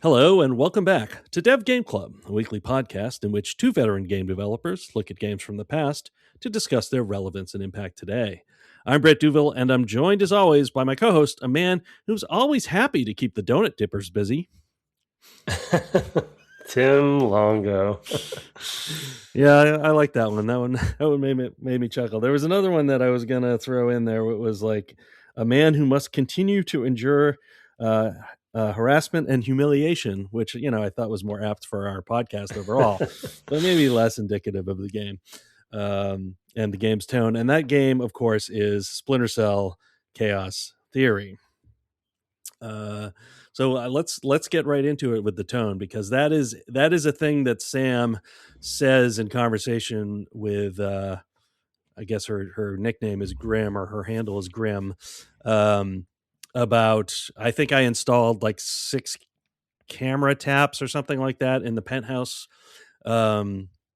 Hello, and welcome back to Dev Game Club, a weekly podcast in which two veteran game developers look at games from the past to discuss their relevance and impact today. I'm Brett Duville, and I'm joined as always by my co-host, a man who's always happy to keep the donut dippers busy. Tim Longo. Yeah, I like that one. That one made me chuckle. There was another one that I was gonna throw in there. It was like a man who must continue to endure harassment and humiliation, which I thought was more apt for our podcast overall, but maybe less indicative of the game and the game's tone. And that game, of course, is Splinter Cell Chaos Theory. So let's get right into it with the tone, because that is a thing that Sam says in conversation with I guess her nickname is Grim, or her handle is Grim, about, I think I installed like 6 camera taps or something like that in the penthouse,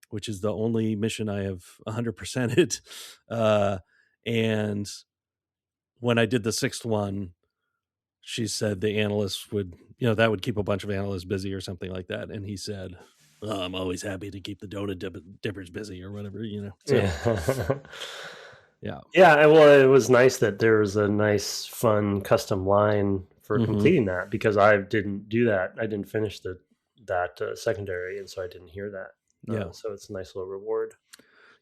which is the only mission I have 100%ed. And when I did the 6th one, she said the analysts would, that would keep a bunch of analysts busy or something like that. And he said, "Oh, I'm always happy to keep the donut dippers busy," or whatever, So, yeah. Yeah. Well, it was nice that there was a nice, fun custom line for completing that, because I didn't do that. I didn't finish that secondary, and so I didn't hear that. Yeah. So it's a nice little reward.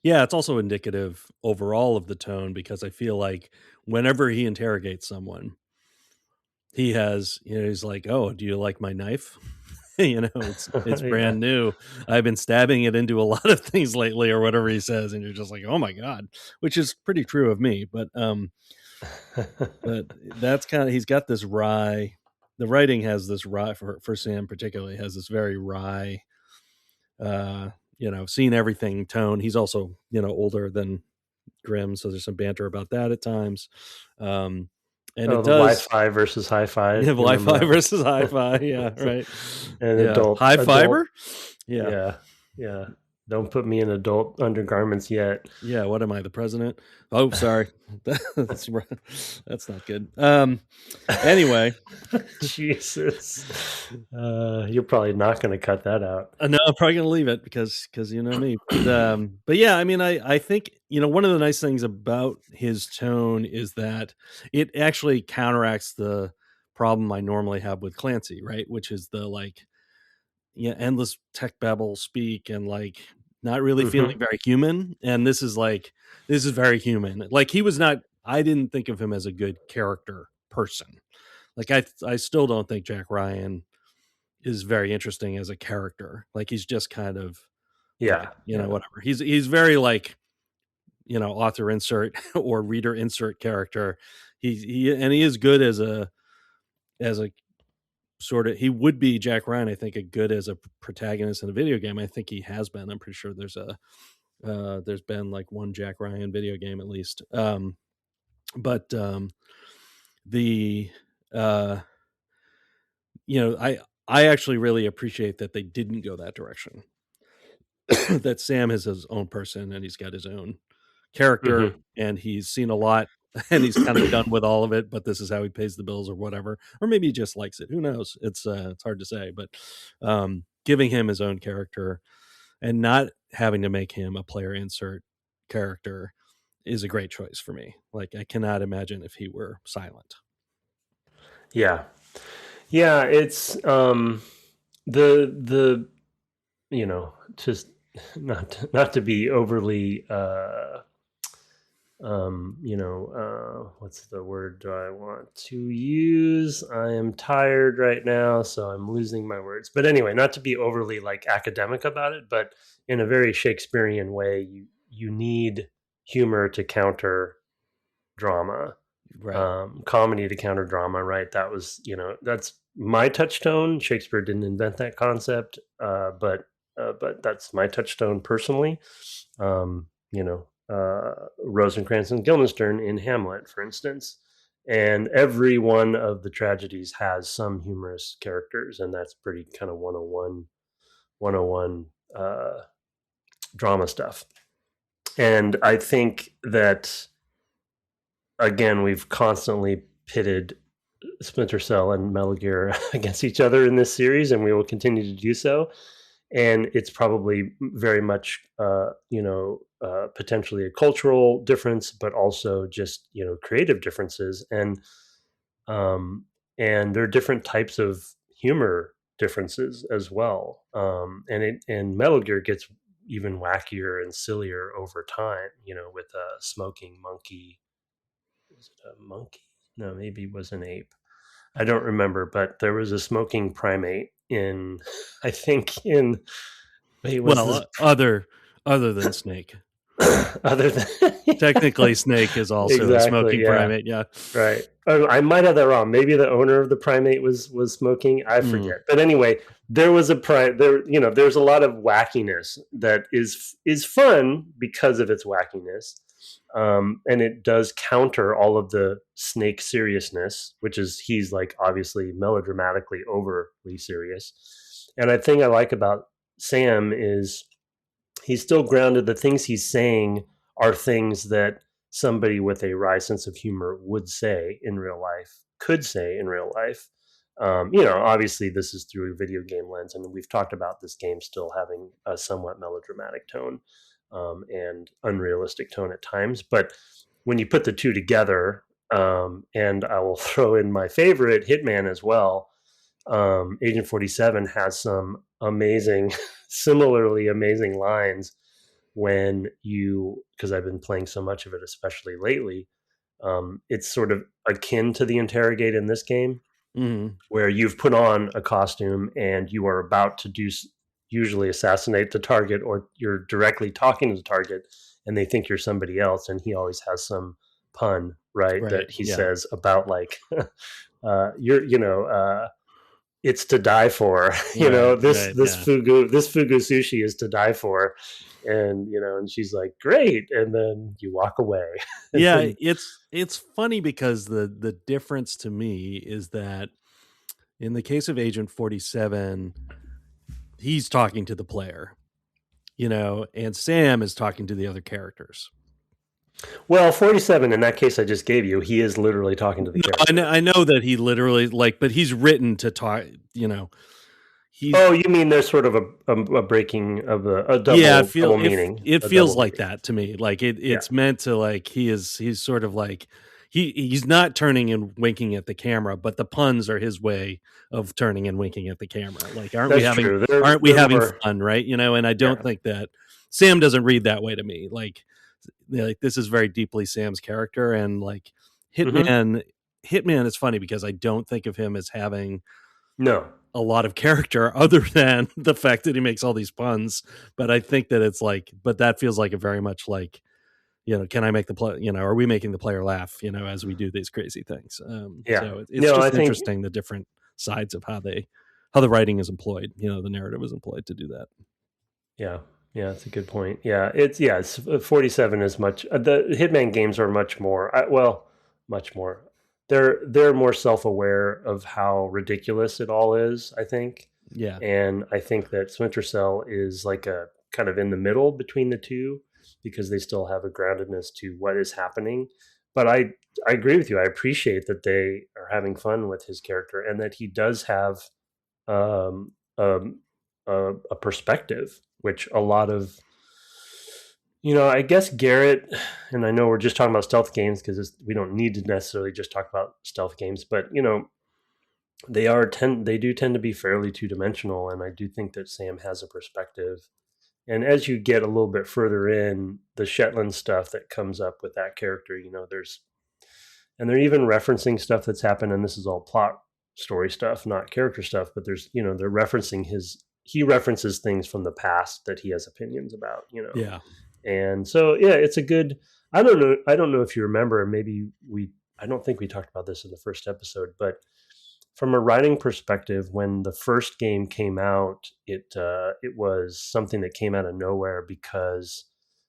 Yeah, it's also indicative overall of the tone, because I feel like whenever he interrogates someone, he has, he's like, "Oh, do you like my knife?" It's brand new. I've been stabbing it into a lot of things lately, or whatever he says, and you're just like, "Oh my God," which is pretty true of me. But that's kind of, he's got this wry. The writing has this wry, for Sam particularly, has this very wry, seen everything tone. He's also older than Grimm, so there's some banter about that at times. And it does Wi-Fi versus hi-fi. Yeah, Wi-Fi versus hi-fi. Yeah, right. And adult high fiber. Yeah. Don't put me in adult undergarments yet. Yeah, what am I, the president? Oh, sorry. That's not good. Anyway. Jesus. You're probably not going to cut that out. No, I'm probably going to leave it, because you know me. But yeah, I mean, I think, one of the nice things about his tone is that it actually counteracts the problem I normally have with Clancy, right? Which is the endless tech babble speak, and not really feeling very human. And this is very human. I didn't think of him as a good character person. I still don't think Jack Ryan is very interesting as a character. He's just kind of, whatever. He's very author insert or reader insert character. He is good as a sort of, he would be, Jack Ryan, I think, a good as a protagonist in a video game. I think he has been. I'm pretty sure there's been one Jack Ryan video game at least. I actually really appreciate that they didn't go that direction. That Sam is his own person, and he's got his own character, and he's seen a lot, and he's kind of done with all of it, but this is how he pays the bills, or whatever. Or maybe he just likes it. Who knows? It's hard to say. But giving him his own character and not having to make him a player insert character is a great choice for me. I cannot imagine if he were silent. Yeah. It's the just not to be overly what's the word do I want to use? I am tired right now, so I'm losing my words. But anyway, not to be overly academic about it, but in a very Shakespearean way, you need humor to counter drama. Right. Comedy to counter drama, right? That was, that's my touchstone. Shakespeare didn't invent that concept, but that's my touchstone personally. Rosencrantz and Guildenstern in Hamlet, for instance, and every one of the tragedies has some humorous characters, and that's pretty kind of 101 drama stuff. And I think that, again, we've constantly pitted Splinter Cell and Metal Gear against each other in this series, and we will continue to do so. And it's probably very much, potentially a cultural difference, but also just creative differences, um, and there are different types of humor differences as well. And Metal Gear gets even wackier and sillier over time. With a smoking monkey. Was it a monkey? No, maybe it was an ape. I don't remember, but there was a smoking primate in, I think in, wait, was Well, this other than Snake. other than Technically, Snake is also a exactly, smoking yeah, primate. Yeah. right. Oh, I might have that wrong. Maybe the owner of the primate was smoking. I Mm. forget. But anyway, there was a there. There's a lot of wackiness that is fun because of its wackiness, and it does counter all of the Snake seriousness, which is he's like obviously melodramatically overly serious. And I think I like about Sam is he's still grounded. The things he's saying are things that somebody with a wry sense of humor would say in real life, could say in real life. Obviously, this is through a video game lens, and we've talked about this game still having a somewhat melodramatic tone, and unrealistic tone at times. But when you put the two together, and I will throw in my favorite, Hitman, as well. Agent 47 has some amazing, similarly amazing lines when because I've been playing so much of it, especially lately. It's sort of akin to the interrogate in this game, Mm. where you've put on a costume and you are about to usually assassinate the target, or you're directly talking to the target and they think you're somebody else. And he always has some pun, right, Right. that he Yeah. says about like, you're, it's to die for. Right. this Right. this Yeah. fugu sushi is to die for. And she's like, great, and then you walk away. And Yeah. then It's funny because the difference to me is that in the case of Agent 47, he's talking to the player, and Sam is talking to the other characters. well, 47 in that case I just gave you, he is literally talking to the No, character. I know that he literally but he's written to talk. He's Oh, you mean there's sort of a breaking of a Yeah, double meaning, it a feels double like meaning. that to me. Like Yeah. it's meant to like he's sort of like he's not turning and winking at the camera, but the puns are his way of turning and winking at the camera. Like That's true. aren't we They're having more. fun, right? And I don't Yeah. think that Sam doesn't read that way to me. Like this is very deeply Sam's character, and like Hmm. Hitman Hitman is funny because I don't think of him as having No. a lot of character other than the fact that he makes all these puns. But I think that it's like, but that feels like a very much like, can I make the play, are we making the player laugh, as we do these crazy things? Yeah. So it's No, I just think. interesting the different sides of how the writing is employed, the narrative is employed to do that. Yeah. Yeah, that's a good point. It's 47 is much, the Hitman games are much more, much more. They're more self-aware of how ridiculous it all is, I think. Yeah. And I think that Splinter Cell is like a kind of in the middle between the two, because they still have a groundedness to what is happening. But I agree with you. I appreciate that they are having fun with his character, and that he does have, um, um, a perspective, which a lot of, I guess Garrett, and I know we're just talking about stealth games because we don't need to necessarily just talk about stealth games, but they do tend to be fairly two dimensional, and I do think that Sam has a perspective. And as you get a little bit further in, the Shetland stuff that comes up with that character, and they're even referencing stuff that's happened, and this is all plot story stuff, not character stuff, but they're referencing he references things from the past that he has opinions about. Yeah. And so, yeah, it's a good. I don't know if you remember. Maybe we. I don't think we talked about this in the first episode, but from a writing perspective, when the first game came out, it was something that came out of nowhere, because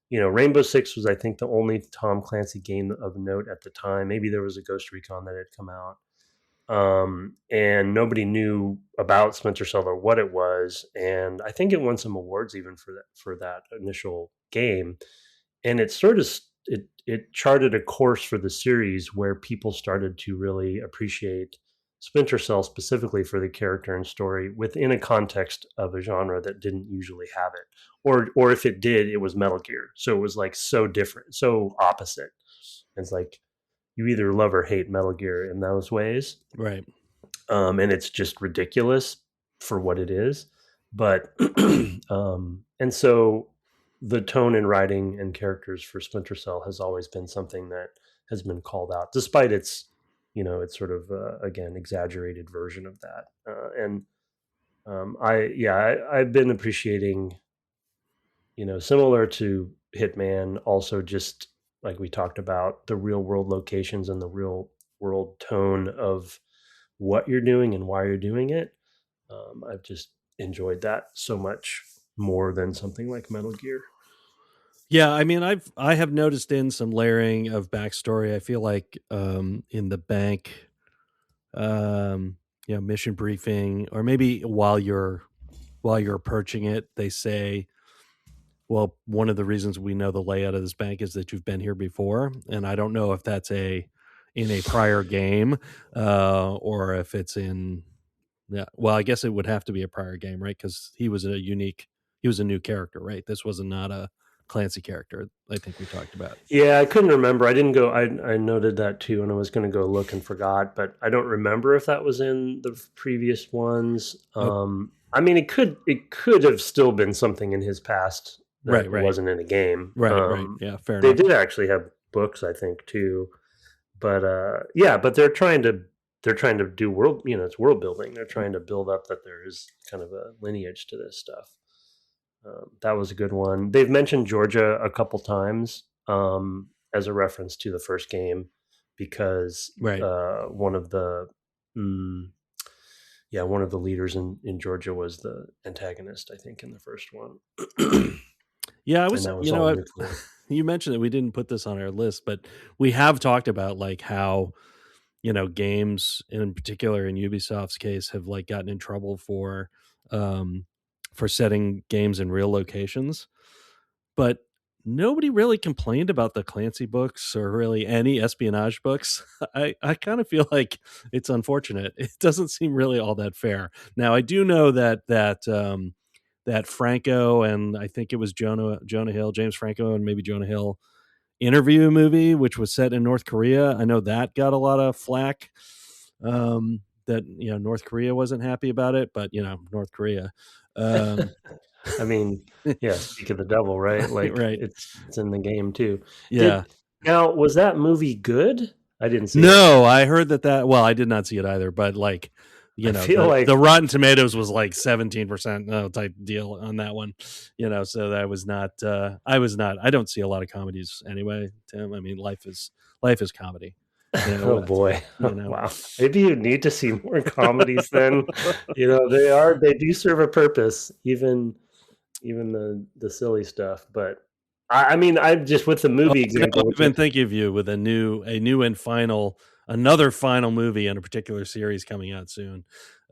Rainbow Six was, I think, the only Tom Clancy game of note at the time. Maybe there was a Ghost Recon that had come out, and nobody knew about Splinter Cell or what it was. And I think it won some awards even for that initial game. And it sort of it charted a course for the series where people started to really appreciate Splinter Cell specifically for the character and story within a context of a genre that didn't usually have it, or if it did, it was Metal Gear. So it was like so different, so opposite. It's like you either love or hate Metal Gear in those ways, Right. and it's just ridiculous for what it is. But and so the tone and writing and characters for Splinter Cell has always been something that has been called out, despite its it's sort of again exaggerated version of that. And I've been appreciating, similar to Hitman, also just like we talked about, the real world locations and the real world tone of what you're doing and why you're doing it. I've just enjoyed that so much more than something like Metal Gear. Yeah, I mean, I have noticed in some layering of backstory. I feel like in the bank, mission briefing, or maybe while you're approaching it, they say, well, one of the reasons we know the layout of this bank is that you've been here before. And I don't know if that's in a prior game, or if it's in, yeah, well, I guess it would have to be a prior game, right? Because he was a new character, right? This was not a Clancy character, I think we talked about. Yeah, I couldn't remember. I didn't go. I noted that too, and I was going to go look and forgot, but I don't remember if that was in the previous ones. I mean, it could have still been something in his past that Right. wasn't in a game. Right. Yeah, fair They enough. did actually have books, I think, too. But yeah, but they're trying to do world. It's world building. They're trying to build up that there is kind of a lineage to this stuff. That was a good one. They've mentioned Georgia a couple times as a reference to the first game, because Right. one of the one of the leaders in Georgia was the antagonist, I think, in the first one. Yeah, I And was, that was all nuclear. you mentioned that we didn't put this on our list, but we have talked about like how, games in particular in Ubisoft's case have like gotten in trouble for setting games in real locations. But nobody really complained about the Clancy books or really any espionage books. I kind of feel like it's unfortunate. It doesn't seem really all that fair. Now I do know that Franco and I think it was Jonah Hill, James Franco and maybe Jonah Hill interview movie, which was set in North Korea. I know that got a lot of flack. That North Korea wasn't happy about it, but North Korea. I mean, yeah, speak of the devil, right? Like Right. it's in the game too. Yeah. Now, was that movie good? I didn't see it. No, I heard that. Well, I did not see it either, but like, I feel like the Rotten Tomatoes was like 17% type deal on that one. So that was not. I don't see a lot of comedies anyway, Tim. I mean, life is comedy. oh boy, know. Wow. Maybe you need to see more comedies then. They do serve a purpose, even the silly stuff. But I mean, I'm just with the movie example. I've been thinking of you with a new and another final movie in a particular series coming out soon.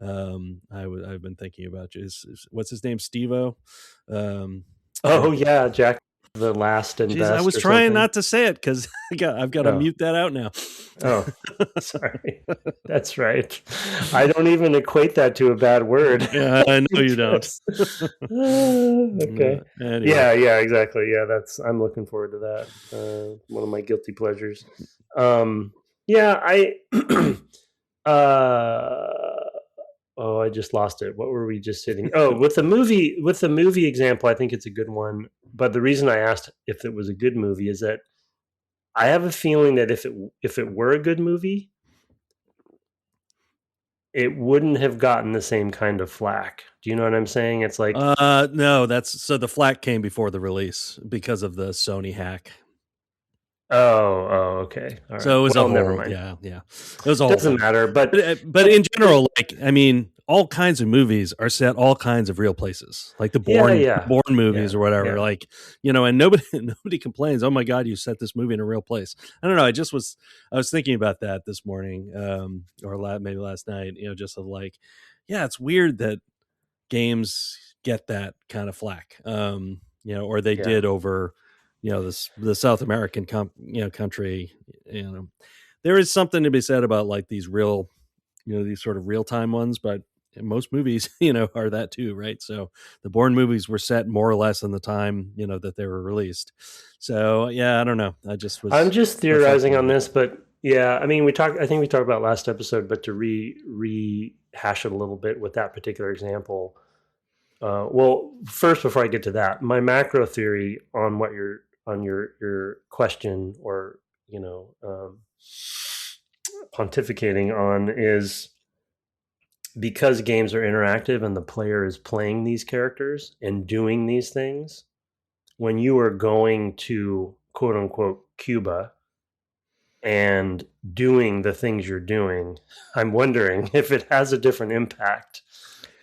I've been thinking about you. What's his name? Steve-O? Yeah, Jack the Last and Best. I was trying not to say it because I've got to mute that out now. Oh, sorry. That's right. I don't even equate that to a bad word. Yeah, I know you don't. Okay. Anyway. Yeah, exactly. Yeah, I'm looking forward to that. One of my guilty pleasures. I just lost it. What were we just hitting? Oh, with the movie example, I think it's a good one. But the reason I asked if it was a good movie is that I have a feeling that if it were a good movie, it wouldn't have gotten the same kind of flack. Do you know what I'm saying? It's like no, so the flack came before the release because of the Sony hack. Oh, okay. All right. So it was never mind. Yeah. It was all doesn't matter, but in general, like I mean, all kinds of movies are set all kinds of real places, like the Bourne movies or whatever. Yeah. Like and nobody complains. Oh my God, you set this movie in a real place. I don't know. I was thinking about that this morning, or maybe last night. Just of like, yeah, it's weird that games get that kind of flack. Or they did over. The South American country, there is something to be said about like these real these sort of real-time ones, but most movies, are that too, right? So the Bourne movies were set more or less in the time, that they were released. So yeah, I don't know. I just I'm was just theorizing reflecting on on it. this, but yeah, I mean, I think we talked about last episode, but to rehash it a little bit with that particular example. Well, first, before I get to that, my macro theory on what your question, or you know, pontificating on, is because games are interactive and the player is playing these characters and doing these things. When you are going to quote unquote Cuba and doing the things you're doing, I'm wondering if it has a different impact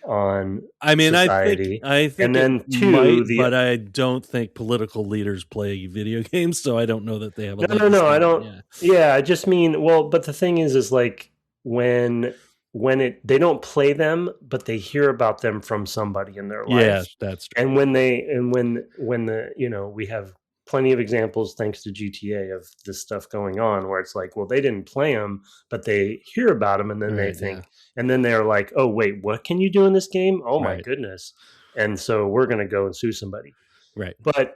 on I mean, I think society. I And think it then two, might, the but I don't think political leaders play video games, so I don't know that they have a no, leg no, to no, I stand on. don't. Yeah. Yeah, I just mean, well, but the thing is like when they don't play them, but they hear about them from somebody in their Yeah, life. that's true. And when the we have plenty of examples thanks to GTA of this stuff going on where it's like, well, they didn't play them, but they hear about them, and then they Right, yeah. think, and then they're like, oh wait, what can you do in this game? Oh my Right. goodness. And so we're going to go and sue somebody. Right. But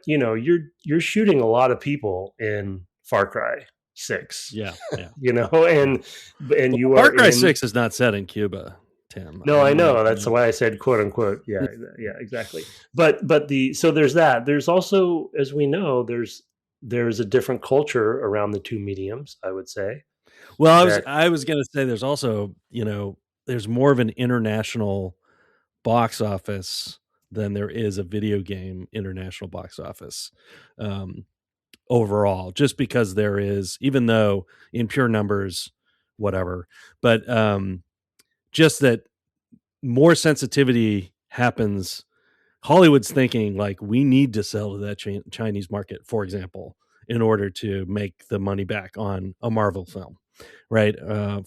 you're shooting a lot of people in Far Cry 6. Yeah, yeah. Yeah. And Well, you Far are Cry in. 6 is not set in Cuba, Tim. No, I I mean, know, that's why I said quote unquote. Yeah, yeah, exactly. But the so there's that. There's also, as we know, there's a different culture around the two mediums, I would say. Well, That I was gonna say there's also, there's more of an international box office than there is a video game international box office, um, overall, just because there is, even though in pure numbers, whatever, but, just that more sensitivity happens. Hollywood's thinking like we need to sell to that Chinese market, for example, in order to make the money back on a Marvel film, right?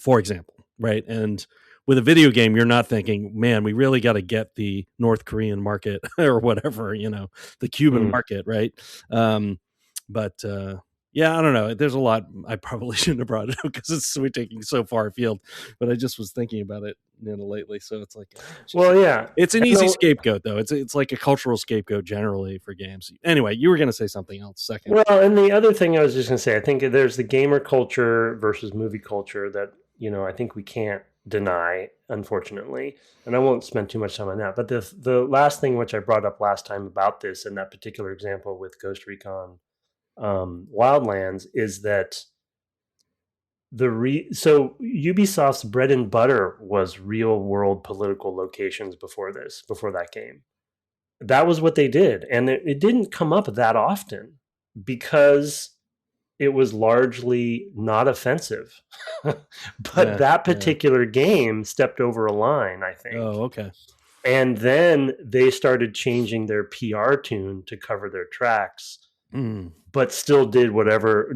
For example, right? And with a video game, you're not thinking, man, we really got to get the North Korean market or whatever, the Cuban mm, market, right? Um, but yeah, I don't know. There's a lot I probably shouldn't have brought it up because we're taking so far afield. But I just was thinking about it, lately. So it's like, well, yeah. it's an And easy the, scapegoat, though. It's like a cultural scapegoat generally for games. Anyway, you were going to say something else. Second. well, and the other thing I was just going to say, I think there's the gamer culture versus movie culture that I think we can't deny, unfortunately. And I won't spend too much time on that. But the last thing which I brought up last time about this, in that particular example with Ghost Recon Wildlands, is that so Ubisoft's bread and butter was real world political locations before that game. That was what they did, and it didn't come up that often because it was largely not offensive. But Yeah, that yeah. particular game stepped over a line, I think. Oh, okay. And then they started changing their PR tune to cover their tracks, Mm, but still did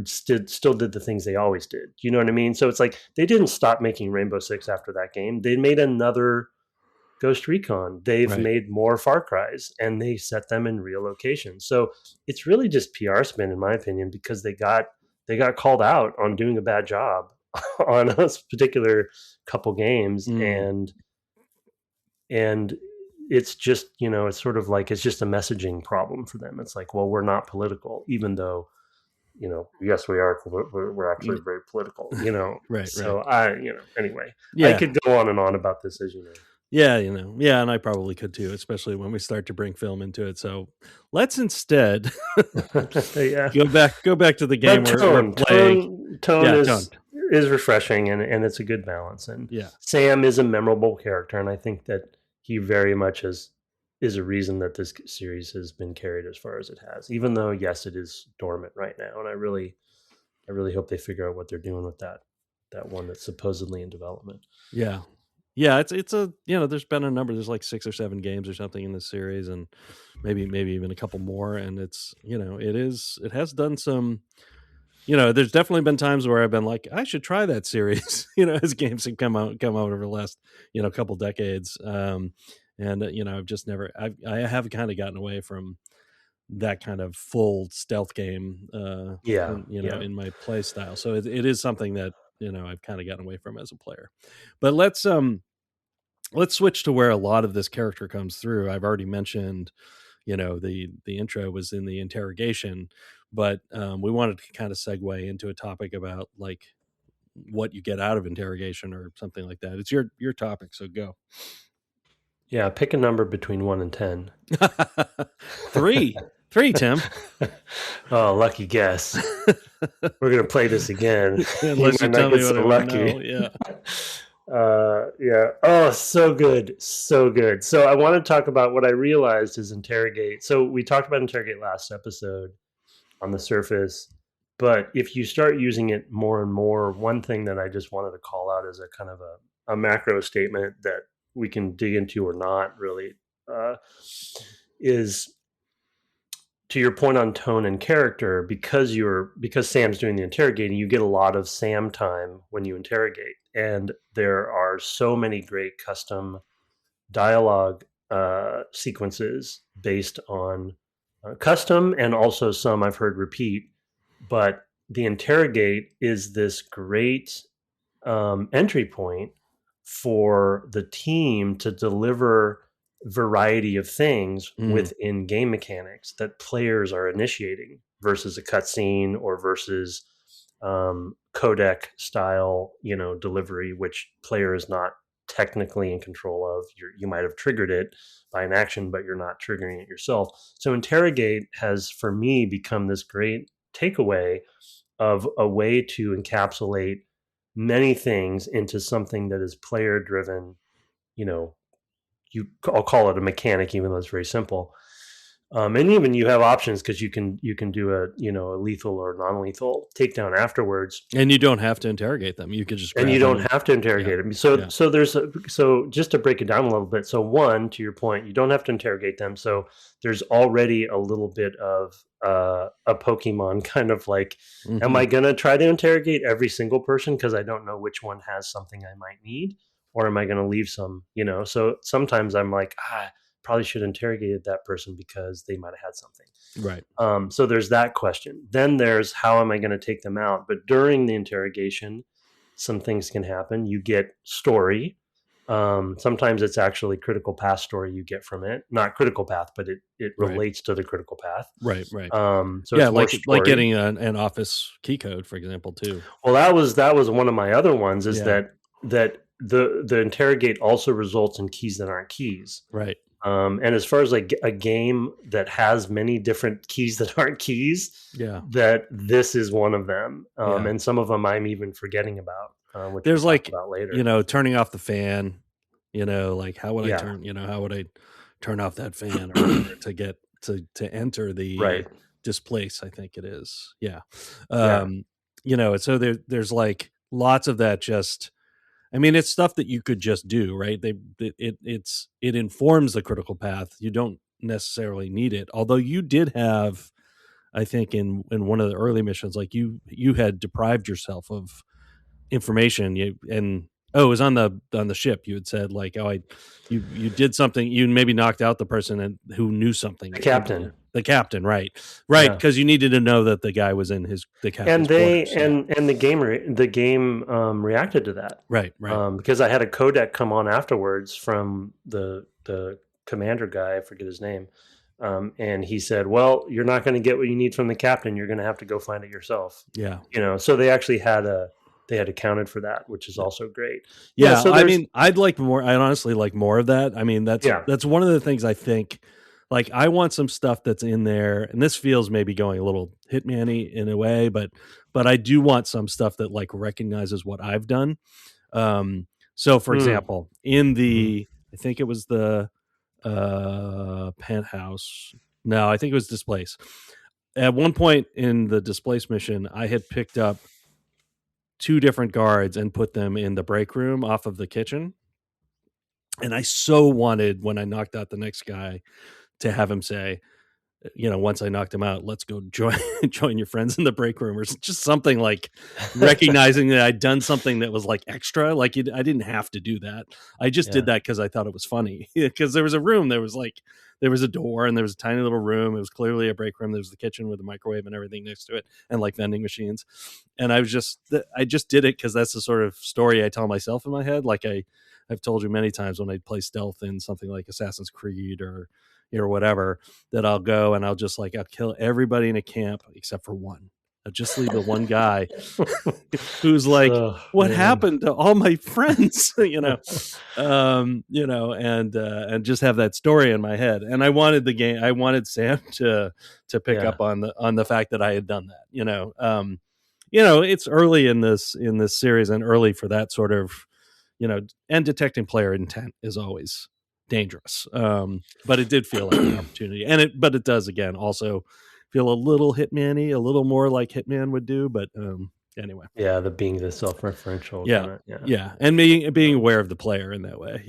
still did the things they always did. You know what I mean? So it's like they didn't stop making Rainbow Six after that game. They made another Ghost Recon. They've right. made more Far Cries, and they set them in real locations. So it's really just PR spin, in my opinion, because they got called out on doing a bad job on a particular couple games, Mm, and it's just it's sort of like it's just a messaging problem for them. It's like, well, we're not political, even though yes, we are. We're actually y- very political, right, right. So anyway, I Yeah, could go on and on about this, as you know. yeah, yeah, and I probably could too, especially when we start to bring film into it. So let's instead Yeah, go back to the game but we're tone playing. tone tone Yeah, done. is refreshing, and it's a good balance. And Yeah, Sam is a memorable character, and I think that he very much is a reason that this series has been carried as far as it has, even though yes, it is dormant right now. And I really hope they figure out what they're doing with that one that's supposedly in development. yeah. Yeah, it's a there's been a number. There's like 6 or 7 games or something in this series, and maybe even a couple more. And it's it has done some. There's definitely been times where I've been like, I should try that series. As games have come out over the last couple decades. And I've just never. I have kind of gotten away from that kind of full stealth game. Yeah, In yeah. in my play style. So it is something that I've kind of gotten away from as a player. But let's switch to where a lot of this character comes through. I've already mentioned, the intro was in the interrogation, but we wanted to kind of segue into a topic about like what you get out of interrogation or something like that. It's your topic, so go. Yeah, pick a number between 1 and 10. Three, Tim. Oh, lucky guess. We're gonna play this again. Unless you tell me what I want to know. Yeah. Yeah. Oh, so good. So good. So I want to talk about what I realized is interrogate. So we talked about interrogate last episode on the surface, but if you start using it more and more, one thing that I just wanted to call out as a kind of a macro statement that we can dig into or not really is, to your point on tone and character, because Sam's doing the interrogating, you get a lot of Sam time when you interrogate. And there are so many great custom dialogue sequences based on custom, and also some I've heard repeat. But the interrogate is this great entry point for the team to deliver variety of things within game mechanics that players are initiating versus a cutscene or versus codec style, delivery, which player is not technically in control of. You might have triggered it by an action, but you're not triggering it yourself. So interrogate has, for me, become this great takeaway of a way to encapsulate many things into something that is player driven. I'll call it a mechanic, even though it's very simple. And even you have options because you can do a lethal or non-lethal takedown afterwards, and you don't have to interrogate them. You could just have to interrogate them. So just to break it down a little bit. So one, to your point, you don't have to interrogate them. So there's already a little bit of a Pokemon kind of like, am I going to try to interrogate every single person because I don't know which one has something I might need, or am I going to leave some? So sometimes I'm like, probably should have interrogated that person because they might have had something. Right. So there's that question. Then there's, how am I going to take them out? But during the interrogation, some things can happen. You get story. Sometimes it's actually critical path story you get from it. Not critical path, but it relates to the critical path. Right. So yeah, like getting an office key code, for example, too. Well, that was one of my other ones. Is that the interrogate also results in keys that aren't keys. Right. And as far as like a game that has many different keys that aren't keys, that this is one of them. And some of them I'm even forgetting about. Which there's we'll talk about later. Turning off the fan. Like how would I turn? How would I turn off that fan or to get to enter the displace? I think it is. Yeah. So there's like lots of that. Just. I mean, it's stuff that you could just do, right? It informs the critical path. You don't necessarily need it. Although you did have, I think, in one of the early missions, like you had deprived yourself of information. It was on the ship. You had said like, you did something. You maybe knocked out the person who knew something. The captain, right? Because you needed to know that the guy was in the captain's quarters. And the game reacted to that, right? Because I had a codec come on afterwards from the commander guy. I forget his name, and he said, "Well, you're not going to get what you need from the captain. You're going to have to go find it yourself." Yeah, So they actually had accounted for that, which is also great. Yeah, so I mean, I'd like more. I honestly like more of that. I mean, that's one of the things I think. Like, I want some stuff that's in there, and this feels maybe going a little Hitman-y in a way, but I do want some stuff that like recognizes what I've done. So, for example, in the I think it was the penthouse. No, I think it was Displace. At one point in the Displace mission, I had picked up 2 different guards and put them in the break room off of the kitchen. And I so wanted, when I knocked out the next guy, to have him say, once I knocked him out, let's go join your friends in the break room, or just something like recognizing that I'd done something that was like extra. Like I didn't have to do that. I just did that because I thought it was funny. Because there was a room, there was like there was a door and there was a tiny little room. It was clearly a break room. There was the kitchen with a microwave and everything next to it, and like vending machines. And I just did it because that's the sort of story I tell myself in my head. Like I've told you many times when I play stealth in something like Assassin's Creed or whatever, that I'll go and I'll kill everybody in a camp except for one. I'll just leave the one guy who's like, what happened to all my friends? And just have that story in my head. And I wanted Sam to pick up on the fact that I had done that. It's early in this series and early for that sort of, and detecting player intent is always dangerous. But it did feel like an opportunity, but it does again also feel a little Hitman-y, a little more like Hitman would do. But anyway, the being the self-referential, and being aware of the player in that way,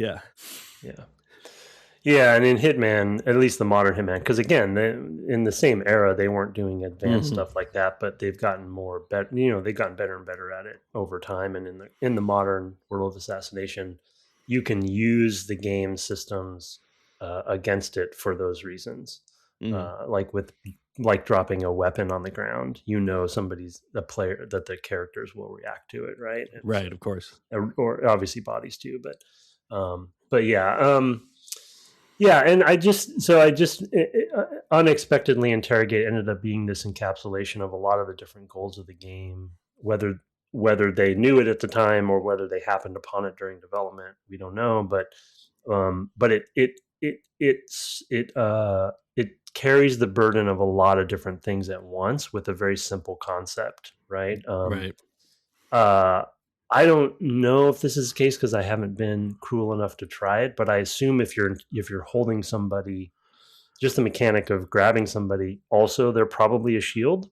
and in Hitman, at least the modern Hitman, because again, in the same era, they weren't doing advanced stuff like that, but they've gotten they've gotten better and better at it over time. And in the modern world of assassination, you can use the game systems against it for those reasons. Like dropping a weapon on the ground, somebody's the player, that the characters will react to it, right? And right, of course, or obviously bodies too, but yeah. And I just unexpectedly interrogate ended up being this encapsulation of a lot of the different goals of the game, whether they knew it at the time or whether they happened upon it during development, we don't know. But it carries the burden of a lot of different things at once with a very simple concept, right? Right. I don't know if this is the case because I haven't been cruel enough to try it, but I assume if you're holding somebody, just the mechanic of grabbing somebody, also they're probably a shield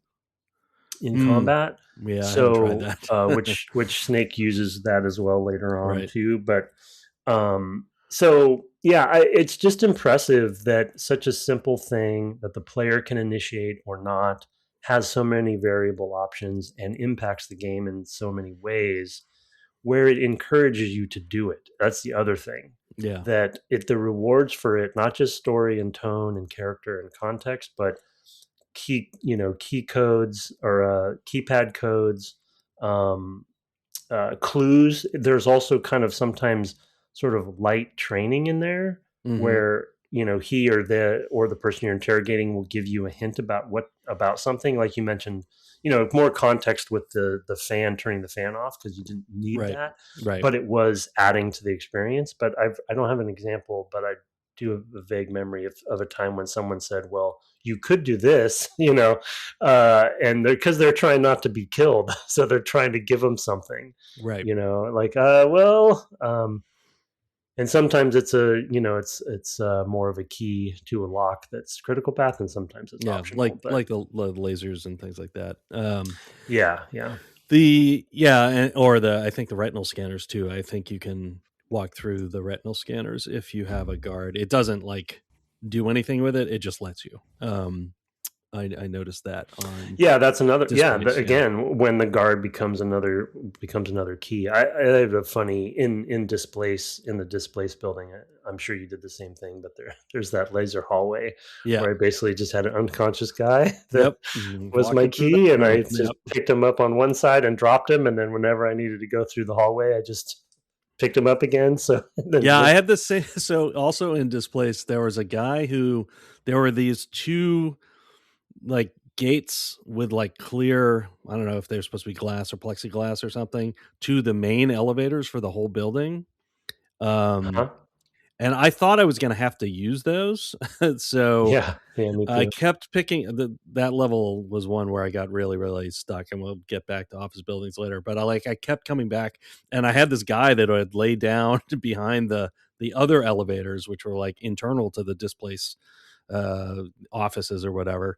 in combat. Yeah, so I haven't tried that. which Snake uses that as well later on too. But it's just impressive that such a simple thing that the player can initiate or not has so many variable options and impacts the game in so many ways, where it encourages you to do it. That's the other thing. Yeah. That the rewards for it, not just story and tone and character and context, but key codes or keypad codes, clues. There's also kind of sometimes sort of light training in there where he or the person you're interrogating will give you a hint about something, like you mentioned, more context with the fan, turning the fan off, because you didn't need that, but it was adding to the experience. But I don't have an example, but I do have a vague memory of a time when someone said, well, you could do this, and because they're trying not to be killed, so they're trying to give them something, right? And sometimes it's it's more of a key to a lock that's critical path, and sometimes it's optional. Like the lasers and things like that. I think the retinal scanners too. I think you can walk through the retinal scanners if you have a guard. It doesn't do anything with it. It just lets you. I noticed that on that's another Displace, but again, when the guard becomes another key. I have a funny in Displace, in the Displace building, I'm sure you did the same thing, but there's that laser hallway where I basically just had an unconscious guy that was my key, and I just picked him up on one side and dropped him, and then whenever I needed to go through the hallway, I just picked him up again. So I had the same. So also in Displace, there was a guy there were these two gates with clear, I don't know if they're supposed to be glass or plexiglass or something, to the main elevators for the whole building. And I thought I was going to have to use those. So me too. I kept picking that level was one where I got really, really stuck, and we'll get back to office buildings later. But I kept coming back, and I had this guy that had laid down behind the other elevators, which were internal to the Displace offices or whatever,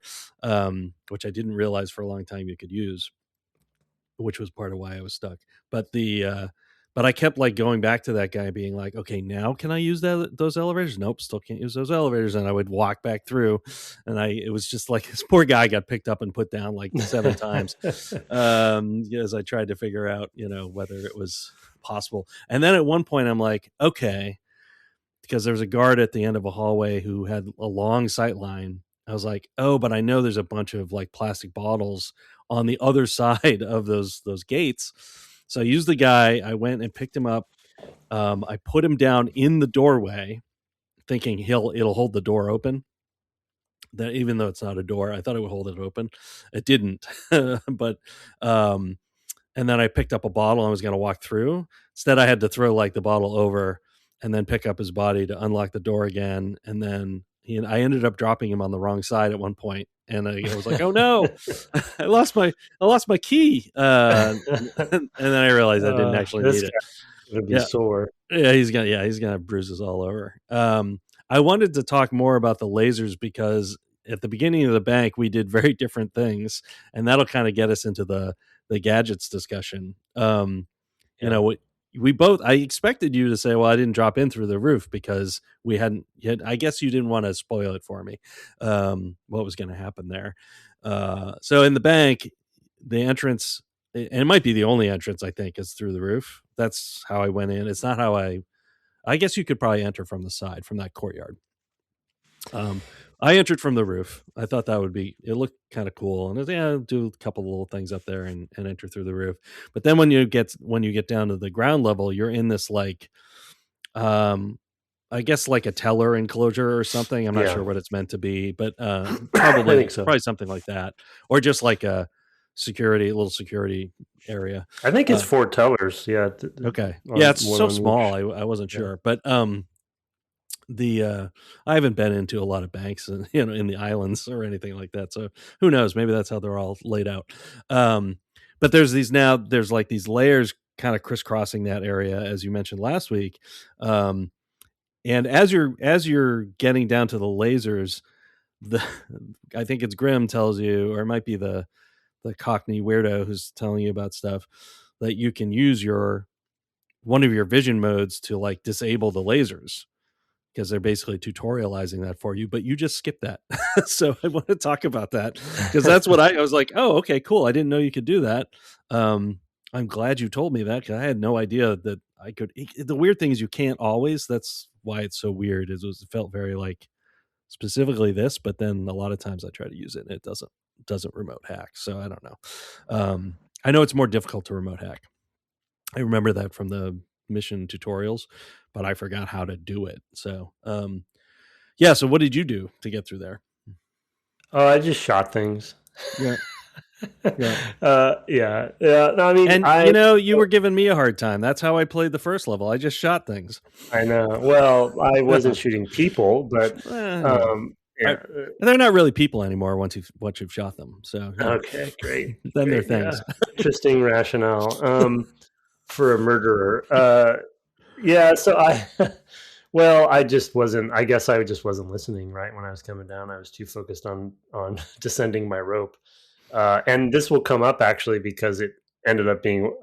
which I didn't realize for a long time you could use, which was part of why I was stuck. But but I kept going back to that guy, being like, okay, now can I use those elevators? Nope, still can't use those elevators. And I would walk back through, and it was just this poor guy got picked up and put down 7 times as I tried to figure out, whether it was possible. And then at one point I'm like, okay, because there was a guard at the end of a hallway who had a long sight line. I was like, oh, but I know there's a bunch of like plastic bottles on the other side of those gates. So I used the guy. I went and picked him up. I put him down in the doorway, thinking it'll hold the door open. That even though it's not a door, I thought it would hold it open. It didn't. But and then I picked up a bottle and was going to walk through. Instead, I had to throw like the bottle over and then pick up his body to unlock the door again. And then I ended up dropping him on the wrong side at one point, and I was like, "Oh no, I lost my key." And then I realized I didn't actually need it. It'll be sore. Yeah, he's gonna have bruises all over. I wanted to talk more about the lasers because at the beginning of the bank we did very different things, and that'll kind of get us into the gadgets discussion. You know, we both. I expected you to say, "Well, I didn't drop in through the roof because we hadn't yet." I guess you didn't want to spoil it for me. What was going to happen there? So in the bank, the entrance, and it might be the only entrance I think, is through the roof. That's how I went in. It's not how I guess you could probably enter from the side, from that courtyard. I entered from the roof. I thought that would be, it looked kind of cool. And I'll do a couple of little things up there and enter through the roof. But then when you get down to the ground level, you're in this like, I guess like a teller enclosure or something. I'm not sure what it's meant to be, but probably, think so. Probably something like that. Or just like a little security area. I think it's 4 tellers. Yeah. Okay. Yeah, it's so small. I wasn't sure. But I haven't been into a lot of banks and in the islands or anything like that, so who knows, maybe that's how they're all laid out. But there's like these layers kind of crisscrossing that area, as you mentioned last week. And as you're getting down to the lasers, I think it's Grimm tells you, or it might be the Cockney weirdo who's telling you about stuff, that you can use one of your vision modes to like disable the lasers, because they're basically tutorializing that for you, but you just skip that. So I want to talk about that because that's what I was like, oh, okay, cool. I didn't know you could do that. I'm glad you told me that, because I had no idea that I could. The weird thing is you can't always. That's why it's so weird. It felt very like specifically this, but then a lot of times I try to use it and it doesn't remote hack. So I don't know. I know it's more difficult to remote hack. I remember that from the mission tutorials, but I forgot how to do it. So so what did you do to get through there? Oh, I just shot things. Yeah. Yeah. No, I mean, and you were giving me a hard time. That's how I played the first level. I just shot things. I know. Well, I wasn't shooting people, but they're not really people anymore once you've shot them. So okay, great. Then they're things. Yeah. Interesting rationale for a murderer. So I just wasn't. I guess I just wasn't listening. Right when I was coming down, I was too focused on descending my rope. And this will come up actually because it ended up being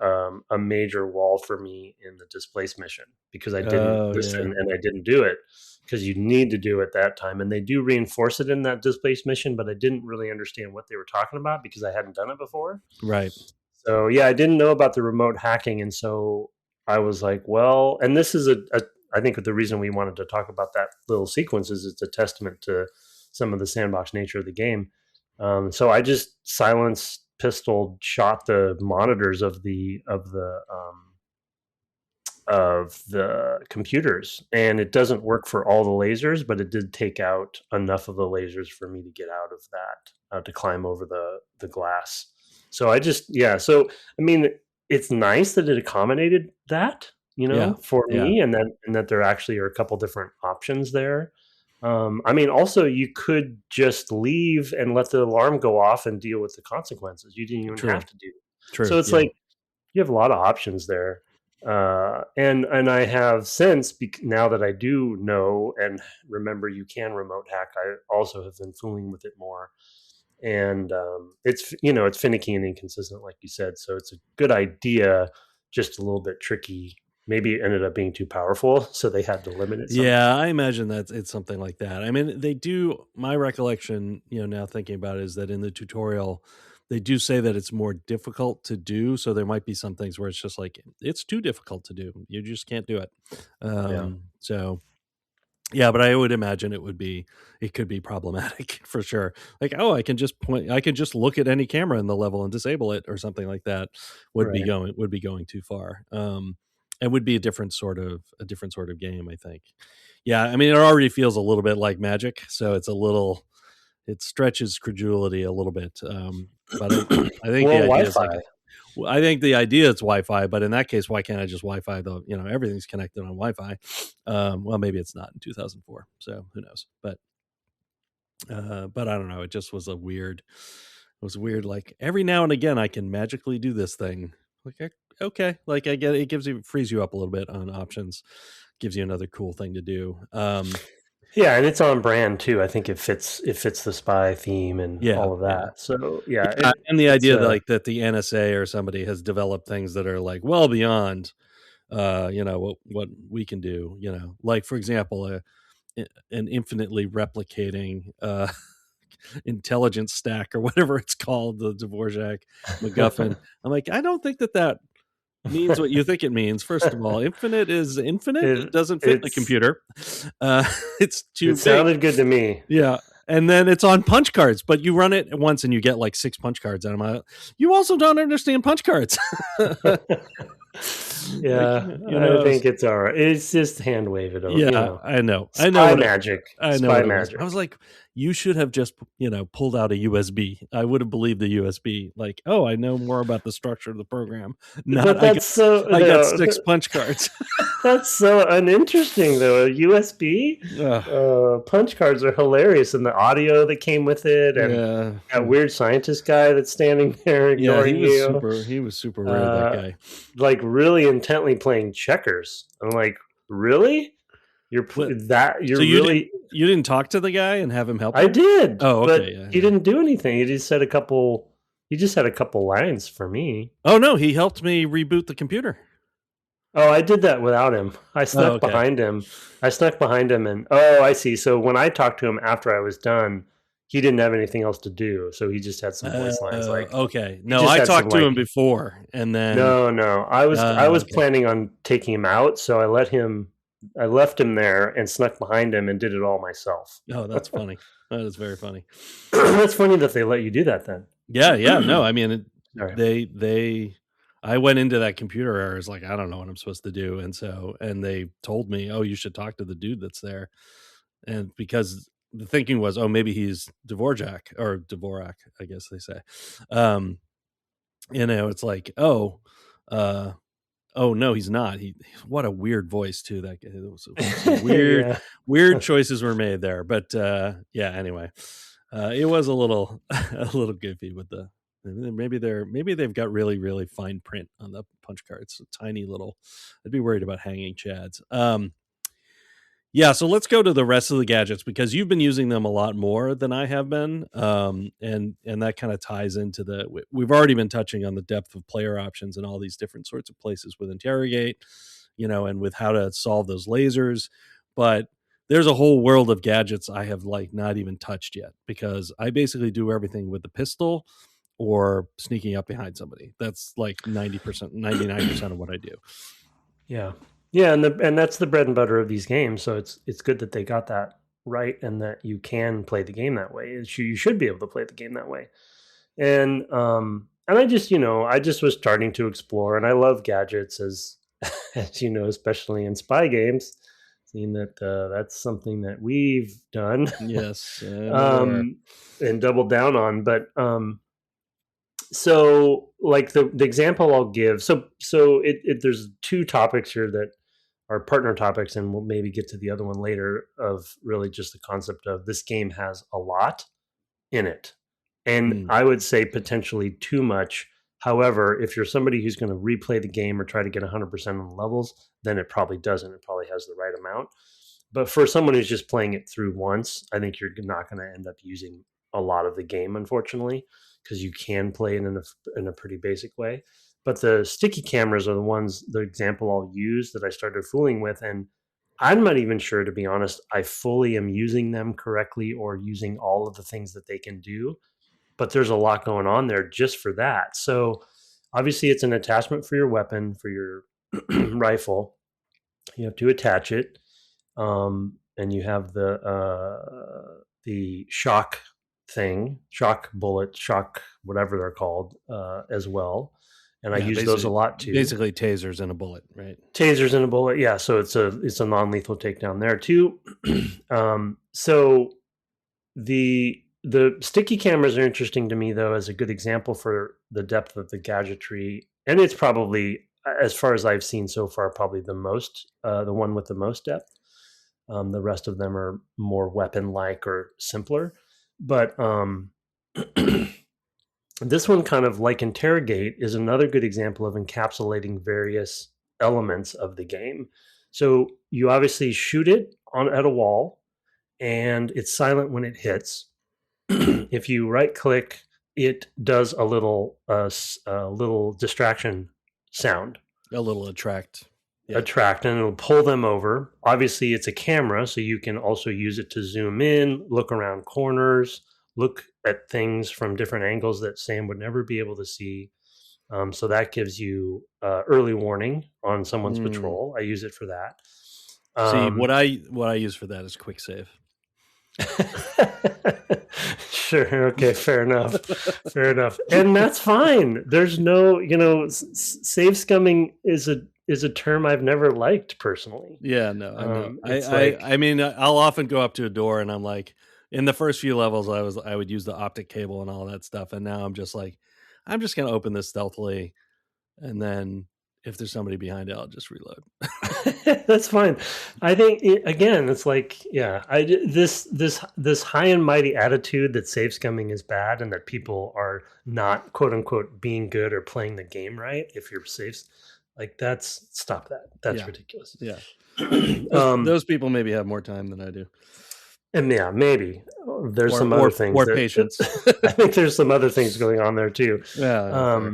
a major wall for me in the Displace mission, because I didn't listen and I didn't do it, because you need to do it that time. And they do reinforce it in that Displace mission, but I didn't really understand what they were talking about because I hadn't done it before. Right. So yeah, I didn't know about the remote hacking. And so I was like, well, and this is I think the reason we wanted to talk about that little sequence is it's a testament to some of the sandbox nature of the game. So I just silenced, pistoled, shot the monitors of the computers, and it doesn't work for all the lasers, but it did take out enough of the lasers for me to get out of that, to climb over the glass. So I just so I mean, it's nice that it accommodated that, for me, and that there actually are a couple different options there. I mean, also you could just leave and let the alarm go off and deal with the consequences. You didn't even have to do it. True. So it's like you have a lot of options there. And I have since, now that I do know and remember you can remote hack, I also have been fooling with it more. And it's it's finicky and inconsistent, like you said. So it's a good idea, just a little bit tricky. Maybe it ended up being too powerful, so they had to limit it. Yeah, I imagine that it's something like that. I mean, they do. My recollection, now thinking about it, is that in the tutorial, they do say that it's more difficult to do. So there might be some things where it's just like it's too difficult to do. You just can't do it. So Yeah, but I would imagine it could be problematic for sure. Like, oh, I can just look at any camera in the level and disable it or something like that Right. would be going too far. And would be a different sort of game, I think. Yeah, I mean, it already feels a little bit like Magic, so it stretches credulity a little bit. But I think the Well, idea is Wi-Fi. like I think the idea is Wi-Fi, but in that case, why can't I just Wi-Fi the everything's connected on Wi-Fi? Well, maybe it's not in 2004, so who knows? But I don't know. It just was It was weird. Like every now and again, I can magically do this thing. Like okay, like I get it. It frees you up a little bit on options, gives you another cool thing to do. Yeah, and it's on brand too. I think it fits the spy theme and Yeah, all of yeah. that. So yeah, Yeah, and the it's idea that like that the NSA or somebody has developed things that are like well beyond what we can do, like for example an infinitely replicating intelligence stack or whatever it's called, the Dvorak MacGuffin. I'm like, I don't think that means what you think it means. First of all, infinite is infinite. It it doesn't fit in a it's computer. uh it's too it big. sounded good to me. Yeah. And then it's on punch cards, but you run it once and you get like 6 punch cards. And I'm like, you also don't understand punch cards. Like, Yeah, I think it's all right. It's just hand wave it over, yeah, I know. Spy What it magic, I know spy what it was. I magic. was like, you should have just, pulled out a USB. I would have believed the USB. Like, oh, I know more about the structure of the program. Not But that's so I got no, 6 punch cards. that's so uninteresting though. A USB Ugh, punch cards are hilarious, and the audio that came with it, and yeah. that weird scientist guy that's standing there Yeah, ignoring you, he was super weird, that uh, guy. like really intently playing checkers. I'm like, really? What You're so really. you didn't talk to the guy and have him help I you? did, Oh, but okay, yeah, he yeah. didn't do anything. He just said a couple. He just had a couple lines for me. Oh, no, he helped me reboot the computer. Oh, I did that without him. I Oh, snuck okay. behind him. I snuck behind him, and oh, I see. So when I talked to him after I was done, he didn't have anything else to do. So he just had some voice lines. Like Okay. he No, just I had some talked to like him before, and then no, no. I was okay. planning on taking him out, so I left him there and snuck behind him and did it all myself. Oh, that's funny. That is very funny. That's funny that they let you do that then. Yeah, yeah. No, I mean, All right. they I went into that computer error. I was like, I don't know what I'm supposed to do, and they told me, oh, you should talk to the dude that's there, and because the thinking was, oh, maybe he's Dvorak, I guess they say. Um, it's like, uh, oh no, he's not. What a weird voice too. That guy. Some Yeah. weird choices were made there. But yeah. Anyway, it was a little a little goofy with the maybe they've got really fine print on the punch cards. Tiny little. I'd be worried about hanging chads. Yeah, so let's go to the rest of the gadgets because you've been using them a lot more than I have been, and that kind of ties into we've already been touching on the depth of player options and all these different sorts of places with interrogate, and with how to solve those lasers. But there's a whole world of gadgets I have like not even touched yet because I basically do everything with the pistol or sneaking up behind somebody. That's like 90%, 99% of what I do. Yeah. Yeah, and that's the bread and butter of these games. So it's good that they got that right and that you can play the game that way. You should be able to play the game that way. And I just was starting to explore, and I love gadgets as you know, especially in spy games. Seeing that that's something that we've done Yes, more. um, and doubled down on. But so like the example I'll give, so there's two topics here that are partner topics, and we'll maybe get to the other one later, of really just the concept of this game has a lot in it, and Mm, I would say potentially too much. However, if you're somebody who's going to replay the game or try to get 100% on the levels, then it probably doesn't. It probably has the right amount. But for someone who's just playing it through once, I think you're not going to end up using a lot of the game, unfortunately, because you can play it in a pretty basic way. But the sticky cameras are the example I'll use that I started fooling with. And I'm not even sure, to be honest, I fully am using them correctly or using all of the things that they can do. But there's a lot going on there just for that. So obviously, it's an attachment for your weapon, for your rifle. You have to attach it. and you have the shock thing, shock bullet, shock whatever they're called, as well. And I use those a lot too. Basically, tasers and a bullet, right? Tasers and a bullet, yeah. So it's a non-lethal takedown there too. So the sticky cameras are interesting to me though as a good example for the depth of the gadgetry, and it's probably, as far as I've seen so far, probably the one with the most depth. The rest of them are more weapon-like or simpler, but this one, kind of like Interrogate, is another good example of encapsulating various elements of the game. So you obviously shoot it at a wall, and it's silent when it hits. If you right click, it does a little distraction sound. A little attract. Yeah. Attract, and it'll pull them over. Obviously, it's a camera, so you can also use it to zoom in, look around corners, look at things from different angles that Sam would never be able to see. So that gives you early warning on someone's patrol. I use it for that. See, what I use for that is quick save. Sure. Okay. Fair enough. Fair enough. And that's fine. There's no, save scumming is a term I've never liked personally. Yeah. No. I mean, I'll often go up to a door and I'm like, in the first few levels, I would use the optic cable and all that stuff, and now I'm just like, I'm just gonna open this stealthily, and then if there's somebody behind it, I'll just reload. That's fine. I think again, it's like, yeah, this high and mighty attitude that save scumming is bad and that people are not, quote unquote, being good or playing the game right. If you're safe, like stop that. That's ridiculous. Yeah. Those people maybe have more time than I do. And yeah, maybe there's some other things. Or patience. I think there's some other things going on there too. Yeah.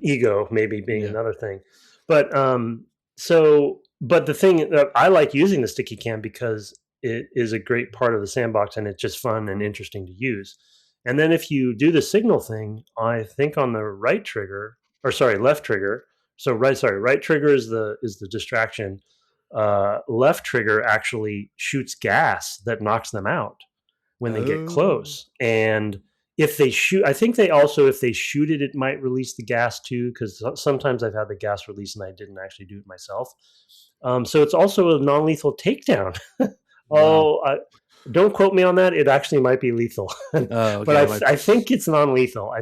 Ego maybe being another thing. But but the thing that I like using the sticky cam because it is a great part of the sandbox and it's just fun and interesting to use. And then if you do the signal thing, I think on the left trigger. So right trigger is the distraction. Left trigger actually shoots gas that knocks them out when they get close. And if they shoot, I think if they shoot it, it might release the gas too, because sometimes I've had the gas release and I didn't actually do it myself. So it's also a non-lethal takedown. Don't quote me on that. It actually might be lethal. Okay, but I think it's non-lethal.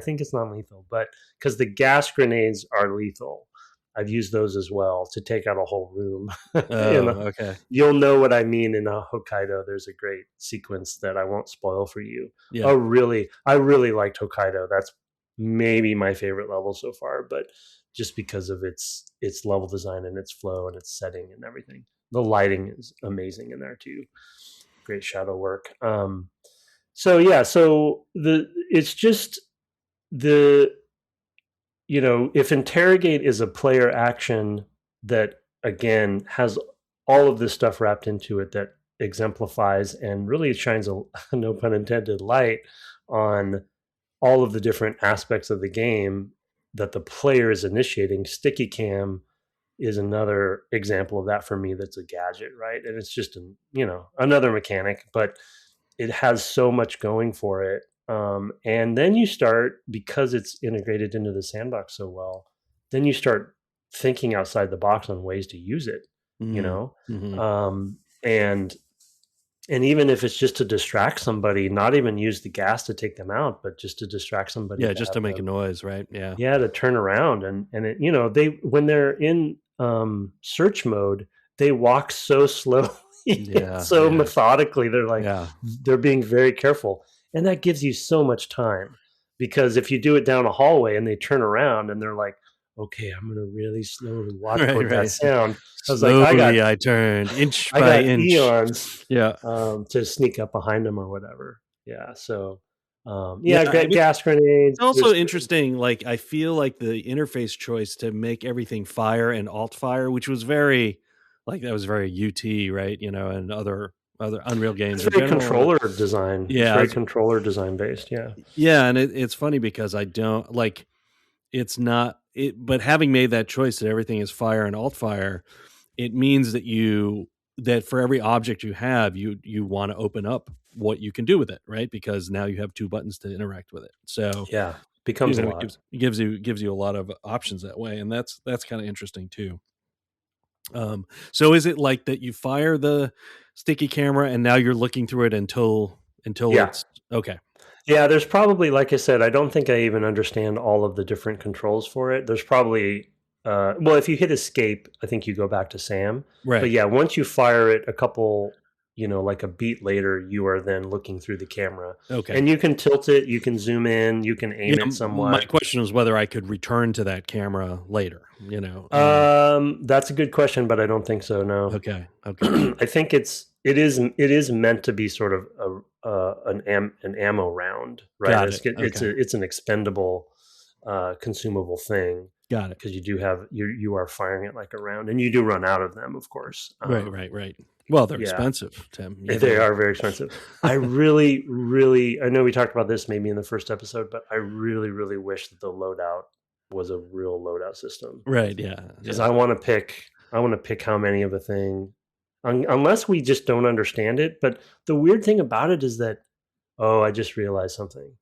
But because the gas grenades are lethal. I've used those as well to take out a whole room. Okay. You'll know what I mean in Hokkaido. There's a great sequence that I won't spoil for you. Yeah. I really liked Hokkaido. That's maybe my favorite level so far, but just because of its level design and its flow and its setting and everything. The lighting is amazing in there too. Great shadow work. It's just if Interrogate is a player action that, again, has all of this stuff wrapped into it that exemplifies and really shines a, no pun intended, light on all of the different aspects of the game that the player is initiating, Sticky Cam is another example of that for me. That's a gadget, right? And it's just, another mechanic, but it has so much going for it. And then you start, because it's integrated into the sandbox so well, then you start thinking outside the box on ways to use it, and even if it's just to distract somebody, not even use the gas to take them out, but just to distract somebody. Yeah, just to make a noise, right? Yeah. Yeah, to turn around and they when they're in search mode, they walk so slowly, methodically. They're like they're being very careful. And that gives you so much time, because if you do it down a hallway and they turn around and they're like, okay, I'm going to really slowly walk toward that sound. I was slowly, I turned inch by inch. Eons, yeah, to sneak up behind them or whatever. Yeah. So, gas grenades. It's also interesting. Like, I feel like the interface choice to make everything fire and alt fire, which was very UT, right? And other Unreal games. It's very controller design. Yeah, it's very controller design based. Yeah, yeah, and it's funny because I don't like. It's not it, but having made that choice that everything is fire and alt fire, it means that that for every object you have, you want to open up what you can do with it, right? Because now you have two buttons to interact with it. So Yeah, becomes a it lot. gives you a lot of options that way, and that's kind of interesting too. So is it like that you fire the sticky camera and now you're looking through it until Yeah. it's okay? Yeah, there's probably, like I said, I don't think I even understand all of the different controls for it. There's probably, well, if you hit escape, I think you go back to Sam. But Right. yeah, once you fire it a couple, like a beat later, you are then looking through the camera. Okay. And you can tilt it, you can zoom in, you can aim Yeah, it my somewhat. question was whether I could return to that camera later, you know? That's a good question, but I don't think so. No, Okay. Okay. I think it is meant to be sort of an ammo round, right? Got It's it. it's Okay. a, it's an expendable, consumable thing Got it. because you are firing it like a round, and you do run out of them, of course. Right. Well, they're Yeah, expensive, Tim. they are very expensive. I really, really, I know we talked about this maybe in the first episode, but I really, really wish that the loadout was a real loadout system Right, yeah. because Yeah. I want to pick how many of a thing, unless we just don't understand it. But the weird thing about it is that, oh, I just realized something.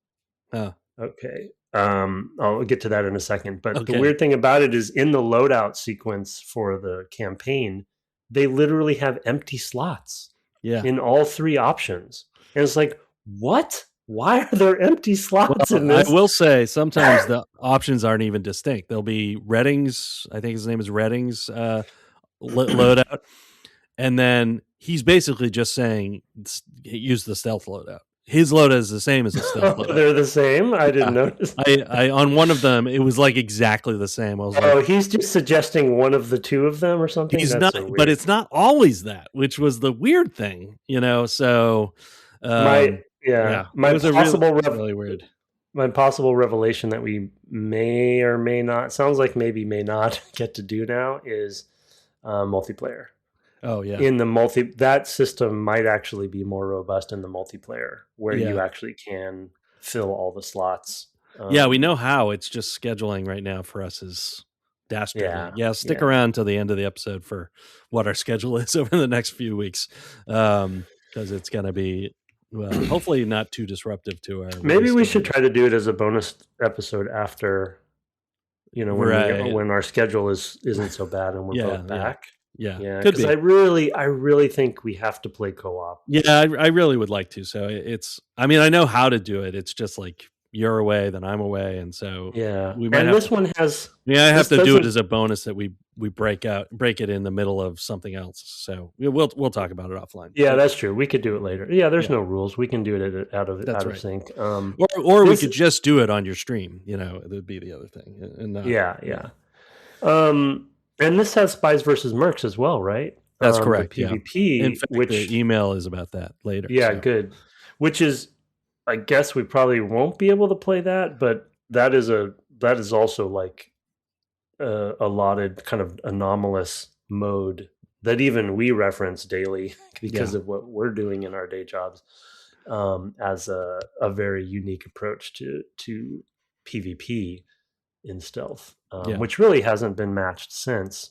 Oh, Okay, I'll get to that in a second. But the okay. weird thing about it is in the loadout sequence for the campaign, they literally have empty slots Yeah. in all three options, and it's like, what? Why are there empty slots Well, in I this? will say sometimes the options aren't even distinct. There'll be Redding's, I think his name is Redding's, loadout, and then he's basically just saying use the stealth loadout. His loadout is the same as a stealth Oh, loadout. they're the same. I didn't Yeah. notice. I on one of them it was like exactly the same. I was like, Oh, he's just suggesting one of the two of them or something? he's That's not, so but weird. it's not always that, which was the weird thing, So, My yeah, yeah, it was a really weird. my possible revelation that we may or may not, sounds like maybe may not get to do now is, multiplayer. Oh yeah, In the that system might actually be more robust in the multiplayer where you yeah, actually can fill all the slots. yeah. We know how. It's just scheduling right now for us is dastardly. Yeah, Yeah, stick yeah. around till the end of the episode for what our schedule is over the next few weeks, because it's gonna be well, hopefully not too disruptive to our Maybe release we should try schedules. to do it as a bonus episode after, Right? when our schedule isn't so bad and we're Yeah, both yeah, back. yeah. Yeah, Could because be. I really think we have to play co-op. Yeah, I really would like to. So it's, I mean, I know how to do it. It's just like you're away, then I'm away, and so Yeah, we might and have to. this one has Yeah, I have this to do it doesn't. as a bonus that we break it in the middle of something else. So we'll talk about it offline. Yeah, But that's true. We could do it later. Yeah, there's yeah, no rules. We can do it that's out of right. sync. Or we This could just do it on your stream. That would be the other thing, and not. Yeah, Yeah, yeah. And this has spies versus mercs as well, right? that's The correct. Yeah. In PvP, fact, the which, email is about that later. yeah, So good. Which is, I guess we probably won't be able to play that, but that is also like a allotted kind of anomalous mode that even we reference daily because yeah, of what we're doing in our day jobs, as a very unique approach to PvP in stealth, yeah, which really hasn't been matched since.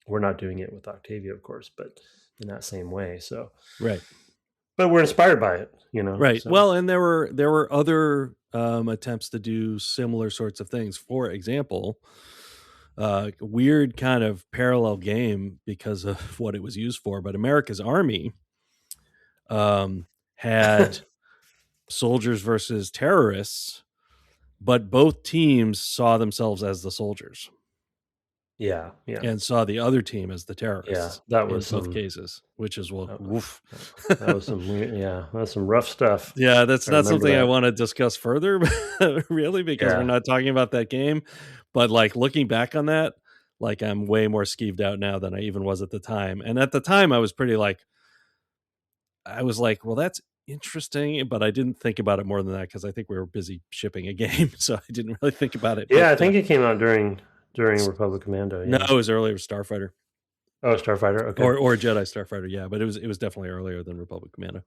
We're not doing it with Octavia, of course, but in that same way. So, right. but we're inspired by it, Right. So Well, and there were other attempts to do similar sorts of things. For example, weird kind of parallel game because of what it was used for. But America's Army had soldiers versus terrorists, but both teams saw themselves as the soldiers yeah, yeah, and saw the other team as the yeah. terrorists That in was both some. cases, which is well, That, woof. that was some weird. Yeah, that was some rough stuff. Yeah, that's I not remember something I that. want to discuss further, really, because we're Yeah, not talking about that game. But like looking back on that, like I'm way more skeeved out now than I even was at the time. And at the time, I was pretty like, I was like, well, that's interesting, but I didn't think about it more than that because I think we were busy shipping a game, so I didn't really think about it. But yeah. I think it came out during Republic Commando. no, Yeah. it was earlier Starfighter. Oh, Starfighter. Okay. or Jedi Starfighter. Yeah, but it was definitely earlier than Republic Commando.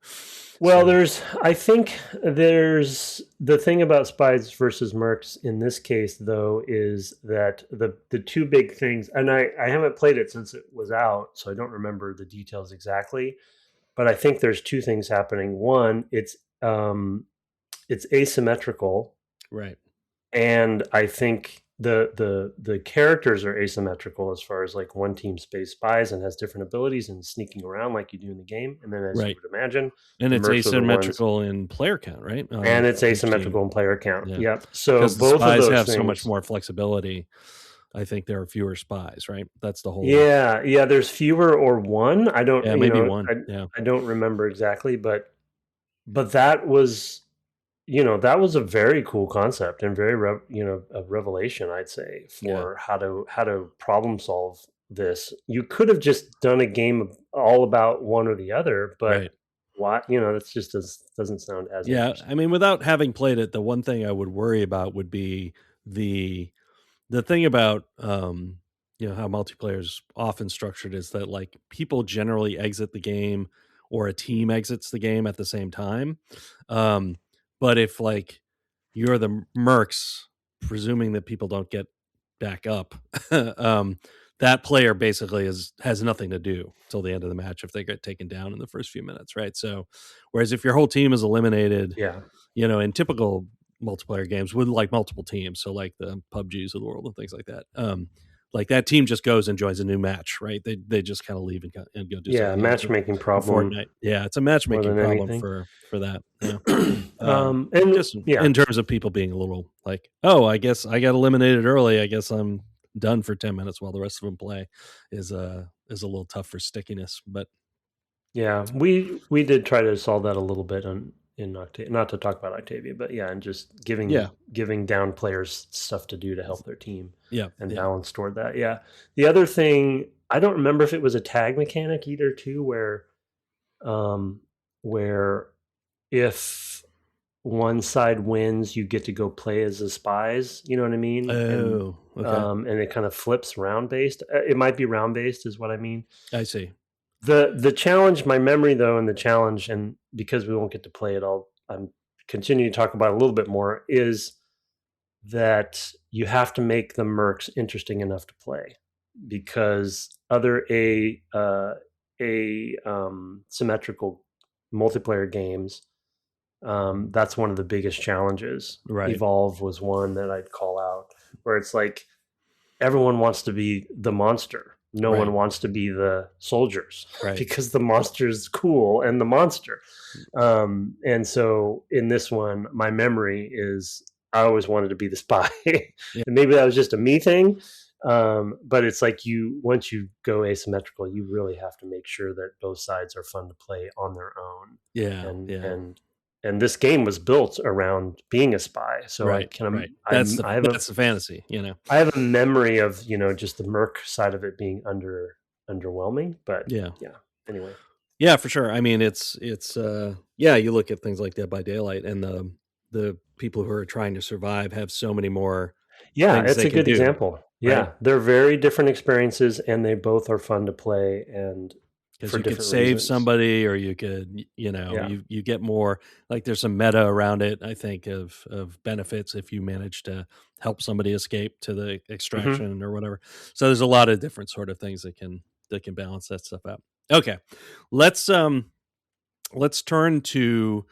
Well, So I think there's the thing about spies versus mercs in this case, though, is that the two big things, and I haven't played it since it was out, so I don't remember the details exactly, but I think there's two things happening. One, it's asymmetrical, right, and I think the characters are asymmetrical as far as like one team space spies and has different abilities and sneaking around like you do in the game, and then as you right, would imagine, and the it's mercs are the ones, asymmetrical in player count, right? On and it's each team. asymmetrical in player count. Yeah, Yep. So because the both of spies those have so much things. more flexibility. I think there are fewer spies, right? That's the whole. Yeah, yeah. There's fewer or one. I don't. Yeah, maybe one. Yeah, I don't remember exactly, but that was, that was a very cool concept and very a revelation, I'd say, yeah, for how to problem solve this. You could have just done a game all about one or the other, but right. why? That's just doesn't sound as Yeah, interesting. I mean, without having played it, the one thing I would worry about would be the the thing about how multiplayer is often structured is that like people generally exit the game or a team exits the game at the same time. Um, but if like you're the mercs, presuming that people don't get back up, um, that player basically has nothing to do till the end of the match if they get taken down in the first few minutes, right? So, whereas if your whole team is eliminated, Yeah. in typical multiplayer games with like multiple teams, so like the PUBGs of the world and things like that, like that team just goes and joins a new match, right? They just kind of leave and go do Yeah. something else. Matchmaking In problem Fortnite, yeah, it's a more matchmaking than problem anything. for that. Yeah. And Just yeah. in terms of people being a little like, oh, I guess I got eliminated early. I guess I'm done for 10 minutes while the rest of them play is a little tough for stickiness. But Yeah, we did try to solve that a little bit in Octavia. Not to talk about Octavia, but yeah, and just yeah, giving down players stuff to do to help their team yeah, and yeah. balance toward that. Yeah, the other thing, I don't remember if it was a tag mechanic either too, um, where if one side wins, you get to go play as the spies. You know what I mean? Oh, okay. And it kind of flips round based. It might be round based, is what I mean. I see. The challenge, my memory though, and the challenge, and because we won't get to play it all, I'm continuing to talk about it a little bit more, is that you have to make the mercs interesting enough to play, because other symmetrical multiplayer games, that's one of the biggest challenges. Right. Evolve was one that I'd call out, where it's like everyone wants to be the monster. No one Right. wants to be the soldiers Right. because the monster is cool and the monster. And so in this one, my memory is I always wanted to be the spy. Yeah. And maybe that was just a me thing. But it's like once you go asymmetrical, you really have to make sure that both sides are fun to play on their own. Yeah. And Yeah. and this game was built around being a spy. So Right. Right. I That's the fantasy, I have a memory of just the Merc side of it being underwhelming, but Yeah. yeah. Anyway, Yeah, for sure. I mean, yeah, you look at things like Dead by Daylight and the people who are trying to survive have so many more yeah, things it's they a can good do, example. right? Yeah, they're very different experiences, and they both are fun to play, and Because for you could different save reasons. somebody, or you could, Yeah. you get more. Like there's some meta around it. I think of benefits if you manage to help somebody escape to the Hmm. extraction or whatever. So there's a lot of different sort of things that can balance that stuff out. Okay, let's let's turn to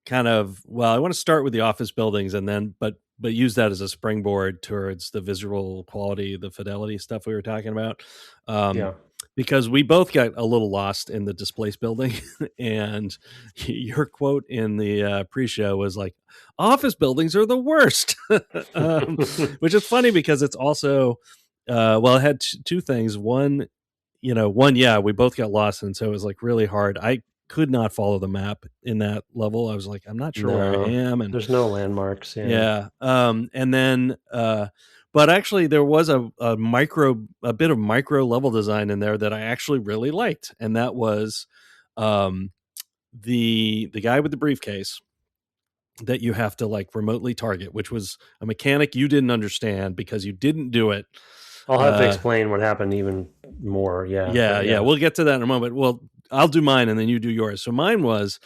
kind of, well, I want to start with the office buildings and then but use that as a springboard towards the visual quality, the fidelity stuff we were talking about. um Yeah. because we both got a little lost in the Displace building and your quote in the pre-show was like, office buildings are the worst. Which is funny because it's also well, it had two things. One, yeah, we both got lost, and so it was like really hard. I could not follow the map in that level. I was like, I'm not sure where I No, am, and there's no landmarks. Yeah. yeah, and then, but actually, there was a bit of micro level design in there that I actually really liked, and that was, um, the guy with the briefcase that you have to like remotely target, which was a mechanic you didn't understand because you didn't do it I'll have to explain what happened even more. Yeah, Yeah, but yeah. We'll get to that in a moment. Well, I'll do mine and then you do yours. So mine was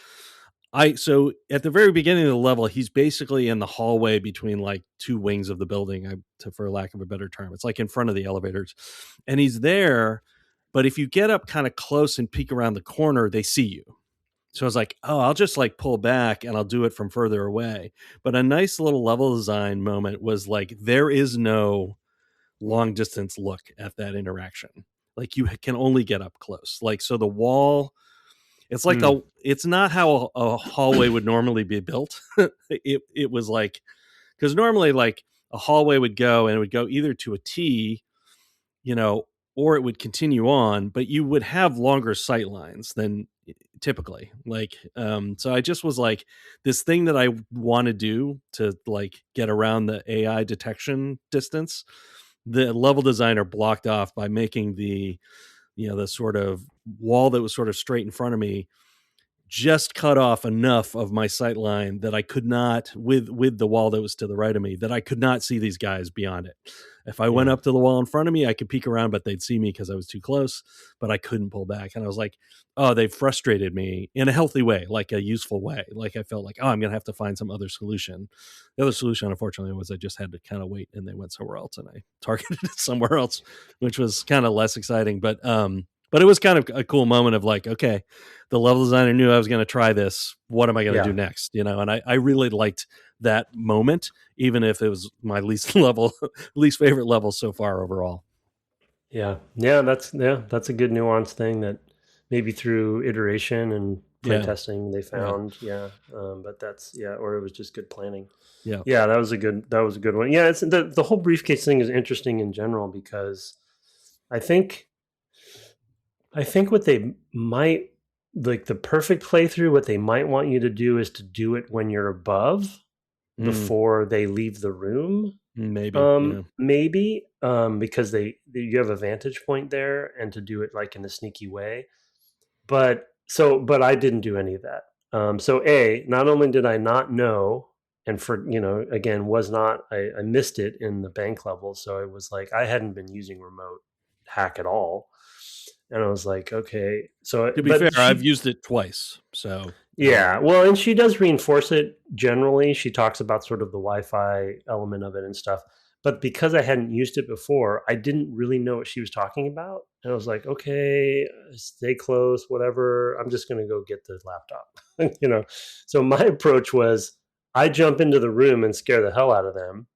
so at the very beginning of the level, he's basically in the hallway between like two wings of the building, for lack of a better term. It's like in front of the elevators. And he's there, but if you get up kind of close and peek around the corner, they see you. So I was like, oh, I'll just like pull back and I'll do it from further away. But a nice little level design moment was like, there is no long distance look at that interaction. Like you can only get up close. Like, so the wall, it's like it's not how a hallway would normally be built. It was like, because normally like a hallway would go and it would go either to a T, or it would continue on, but you would have longer sight lines than typically. Like, so I just was like, this thing that I want to do to like get around the AI detection distance, the level designer blocked off by making the sort of wall that was sort of straight in front of me just cut off enough of my sight line that I could not, with the wall that was to the right of me, that I could not see these guys beyond it. If I went up to the wall in front of me, I could peek around, but they'd see me because I was too close, but I couldn't pull back. And I was like, oh, they frustrated me in a healthy way, like a useful way. Like I felt like, oh, I'm going to have to find some other solution. The other solution, unfortunately, was I just had to kind of wait and they went somewhere else and I targeted it somewhere else, which was kind of less exciting. But it was kind of a cool moment of like, okay, the level designer knew I was going to try this. What am I going to do next? And I really liked that moment, even if it was my least favorite level so far overall. Yeah. That's a good nuanced thing that maybe through iteration and playtesting they found. But that's or it was just good planning. Yeah, that was a good one. Yeah, it's the whole briefcase thing is interesting in general because I think what they might, like the perfect playthrough, what they might want you to do is to do it when you're above before they leave the room. Maybe because you have a vantage point there and to do it like in a sneaky way. But I didn't do any of that. So not only did I not know, and again, I missed it in the bank level. So it was like, I hadn't been using remote hack at all. And I was like, okay. So to be fair, I've used it twice. So yeah, well, and she does reinforce it generally. She talks about sort of the Wi-Fi element of it and stuff. But because I hadn't used it before, I didn't really know what she was talking about. And I was like, okay, stay close, whatever. I'm just going to go get the laptop. So my approach was I jump into the room and scare the hell out of them.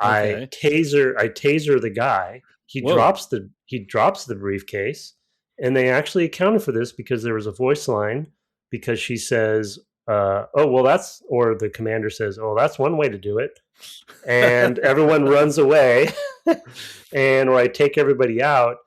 Okay. I taser the guy. He drops the briefcase. And they actually accounted for this because there was a voice line, because she says, oh, well, or the commander says, oh, that's one way to do it. And everyone runs away. Or I take everybody out.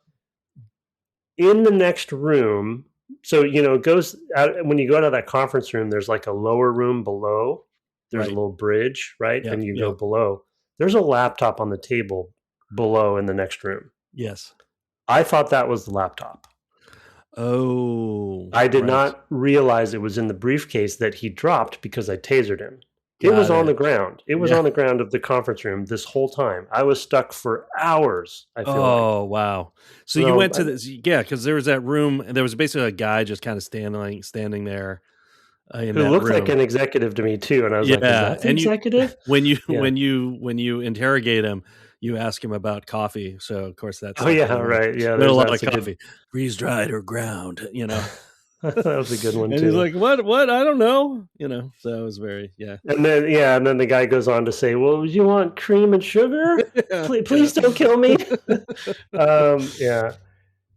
In the next room, so, it goes out, when you go out of that conference room, there's like a lower room below. There's a little bridge, right? And you go below. There's a laptop on the table below in the next room. Yes. I thought that was the laptop. Oh, I did not realize it was in the briefcase that he dropped because I tasered him. It was on the ground. It was on the ground of the conference room this whole time. I was stuck for hours. I feel like. Wow. So you went to this, because there was that room, and there was basically a guy just kind of standing there. Who looked like an executive to me too, and I was like, "Is that an executive?" When you interrogate him, you ask him about coffee. So of course that's right. Yeah, there's a lot of coffee, freeze dried or ground. That was a good one and too. He's like, "What? I don't know." So it was very And then the guy goes on to say, "Well, you want cream and sugar? Please don't kill me."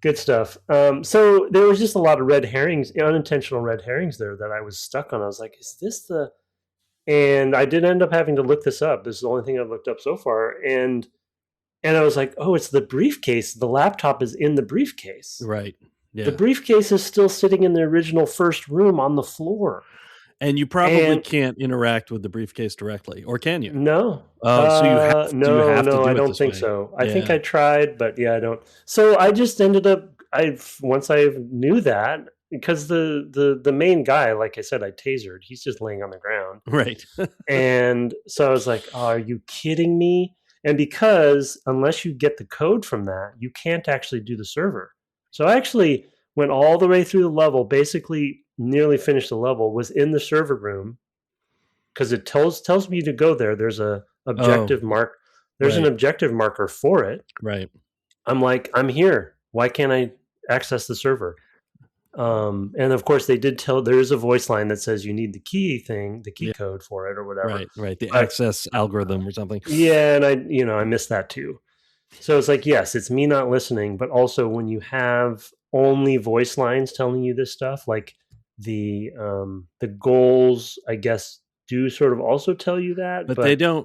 Good stuff. So there was just a lot of unintentional red herrings there that I was stuck on. I was like, is this the... And I did end up having to look this up. This is the only thing I've looked up so far. And I was like, oh, it's the briefcase. The laptop is in the briefcase. Right. Yeah. The briefcase is still sitting in the original first room on the floor. And you probably can't interact with the briefcase directly, or can you? No. So you have to do I don't think so. I think I tried, but I don't. So I just ended up, once I knew that, because the main guy, like I said, I tasered. He's just laying on the ground. Right. And so I was like, oh, are you kidding me? And because unless you get the code from that, you can't actually do the server. So I actually went all the way through the level, basically nearly finished the level, was in the server room because it tells me to go there. There's a objective mark. There's an objective marker for it. Right. I'm like, I'm here. Why can't I access the server? And of course, they did tell there is a voice line that says you need the key code for it or whatever. Right. The access algorithm or something. Yeah, and I missed that too. So it's like, yes, it's me not listening, but also when you have only voice lines telling you this stuff, like the goals, I guess, do sort of also tell you that, but they don't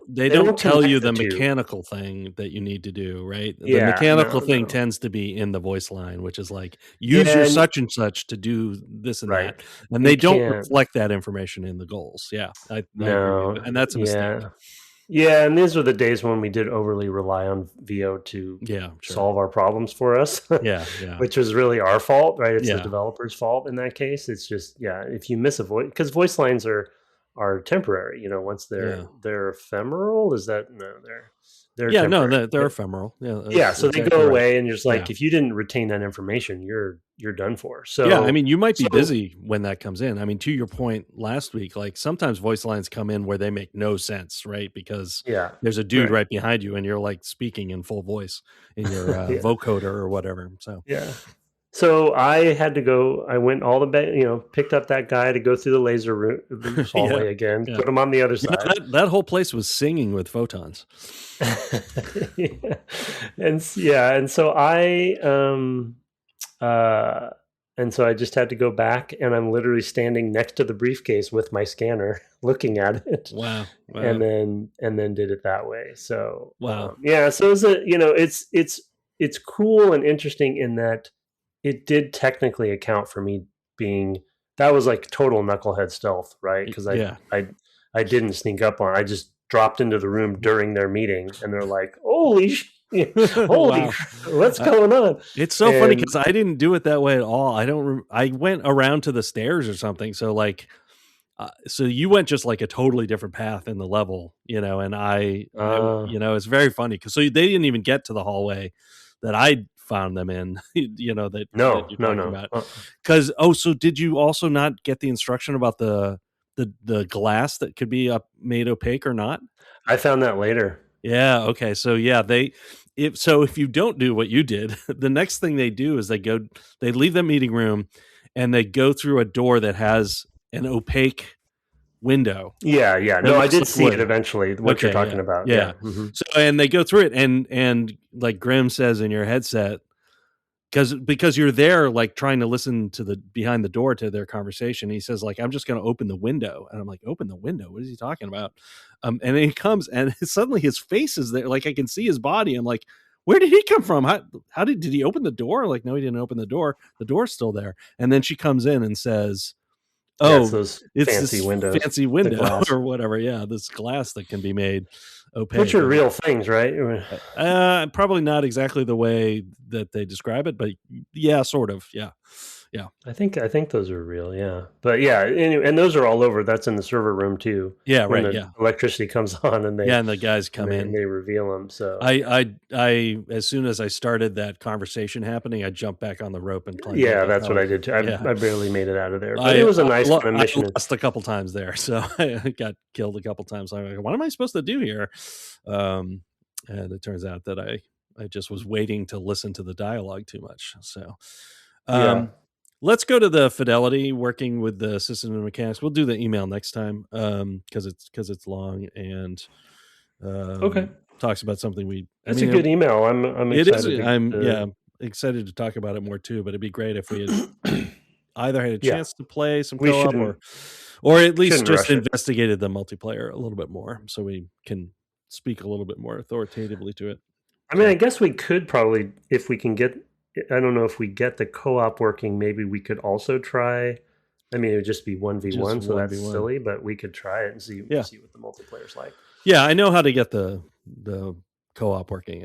tell you the mechanical thing that you need to do, right? The mechanical thing tends to be in the voice line, which is like use your such and such to do this and that, and they don't reflect that information in the goals. Yeah, I agree. And that's a mistake. Yeah, and these were the days when we did overly rely on VO to solve our problems for us. Yeah. Which was really our fault, right? It's the developer's fault in that case. It's just, if you miss a voice, because voice lines are temporary, once they're ephemeral. Is that they're temporary. They're ephemeral. So they go away, and you're just like, if you didn't retain that information, you're done for. So I mean, you might be busy when that comes in. I mean, to your point last week, like sometimes voice lines come in where they make no sense, right? Because there's a dude right behind you and you're like speaking in full voice in your vocoder or whatever. So I had to go. I went all the way, picked up that guy to go through the laser room hallway again. Put him on the other side. That whole place was singing with photons. And so I just had to go back, and I'm literally standing next to the briefcase with my scanner, looking at it. Wow. And then did it that way. So wow. So it's cool and interesting in that it did technically account for me being, that was like total knucklehead stealth, right? Because I didn't sneak up on, I just dropped into the room during their meeting, and they're like, holy what's going on? It's so funny because I didn't do it that way at all. I went around to the stairs or something. So like, so you went just like a totally different path in the level, and I it's very funny because they didn't even get to the hallway that I found them in, that you're talking about. Because so did you also not get the instruction about the glass that could be made opaque or not? I found that later. Yeah. Okay. So if you don't do what you did, the next thing they do is they leave the meeting room and they go through a door that has an opaque window. Yeah. No, I did see it eventually. What you're talking about. Yeah. Mm-hmm. So, and they go through it, and like Grim says in your headset, because you're there, like trying to listen to behind the door to their conversation. He says, like, I'm just going to open the window, and I'm like, open the window? What is he talking about? And then he comes, and suddenly his face is there. Like I can see his body. I'm like, where did he come from? How did he open the door? Like, no, he didn't open the door. The door's still there. And then she comes in and says, it's fancy window or whatever. Yeah, this glass that can be made opaque. Which are real things, right? Probably not exactly the way that they describe it, but yeah, sort of. Yeah. I think those are real. Yeah, but anyway, and those are all over. That's in the server room too. Yeah, when right. The electricity comes on, and and the guys come in, and they reveal them. So I as soon as I started that conversation happening, I jumped back on the rope and climbed. Yeah, that's what I did too. I barely made it out of there, but it was a nice mission. I lost a couple times there, so I got killed a couple times. I'm like, what am I supposed to do here? And it turns out that I just was waiting to listen to the dialogue too much. So, let's go to the fidelity, working with the system and mechanics. We'll do the email next time because it's long and talks about something It's a good email. I'm excited. It is. I'm excited to talk about it more too. But it'd be great if we had either had a chance to play some co-op or at least just investigated the multiplayer a little bit more, so we can speak a little bit more authoritatively to it. I mean, I guess we could probably, if we can get, I don't know if we get the co-op working, maybe we could also try. I mean, it would just be 1v1, so that's silly, but we could try it and see what the multiplayer's like. Yeah, I know how to get the co-op working.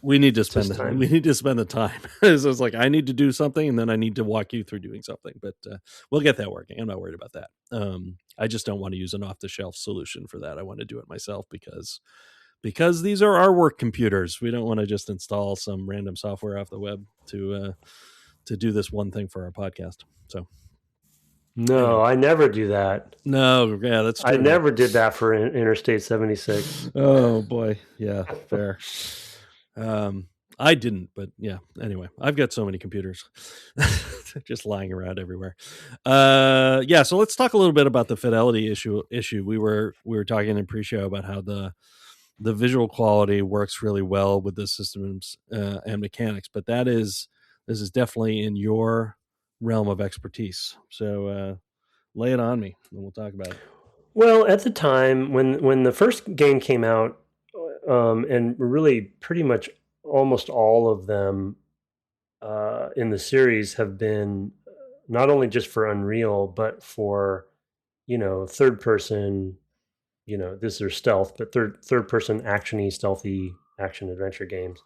We need to spend the time. So it's like I need to do something, and then I need to walk you through doing something. But we'll get that working. I'm not worried about that. I just don't want to use an off-the-shelf solution for that. I want to do it myself because because these are our work computers. We don't want to just install some random software off the web to do this one thing for our podcast. So anyway, No, I never do that. no, yeah, that's I true, man. never did that for Interstate 76. Oh boy, yeah, fair. I didn't, but yeah. Anyway, I've got so many computers just lying around everywhere. Yeah. So let's talk a little bit about the fidelity issue. We were talking in pre-show about how the visual quality works really well with the systems and mechanics, but this is definitely in your realm of expertise. So lay it on me, and we'll talk about it. Well, at the time when the first game came out, and really pretty much almost all of them in the series have been not only just for Unreal, but for third person. This is stealth, but third person actiony, stealthy action adventure games.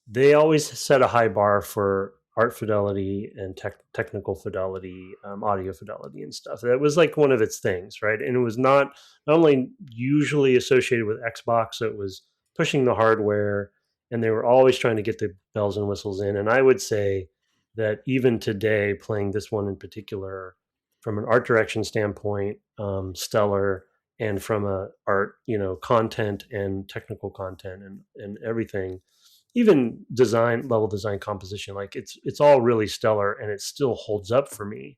They always set a high bar for art fidelity and technical fidelity, audio fidelity, and stuff. That was like one of its things, right? And it was not only usually associated with Xbox, so it was pushing the hardware, and they were always trying to get the bells and whistles in. And I would say that even today, playing this one in particular, from an art direction standpoint, stellar, and from a art, content and technical content and everything, even design composition, like it's all really stellar, and it still holds up for me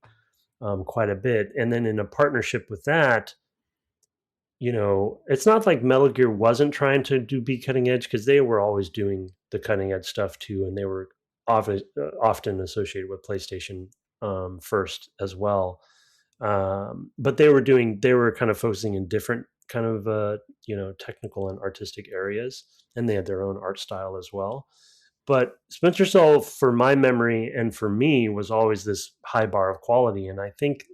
quite a bit. And then in a partnership with that, it's not like Metal Gear wasn't trying to be cutting edge, because they were always doing the cutting edge stuff too, and they were often associated with PlayStation first as well. But they were kind of focusing in different kind of technical and artistic areas, and they had their own art style as well. But Splinter Cell, for my memory and for me, was always this high bar of quality. And I think,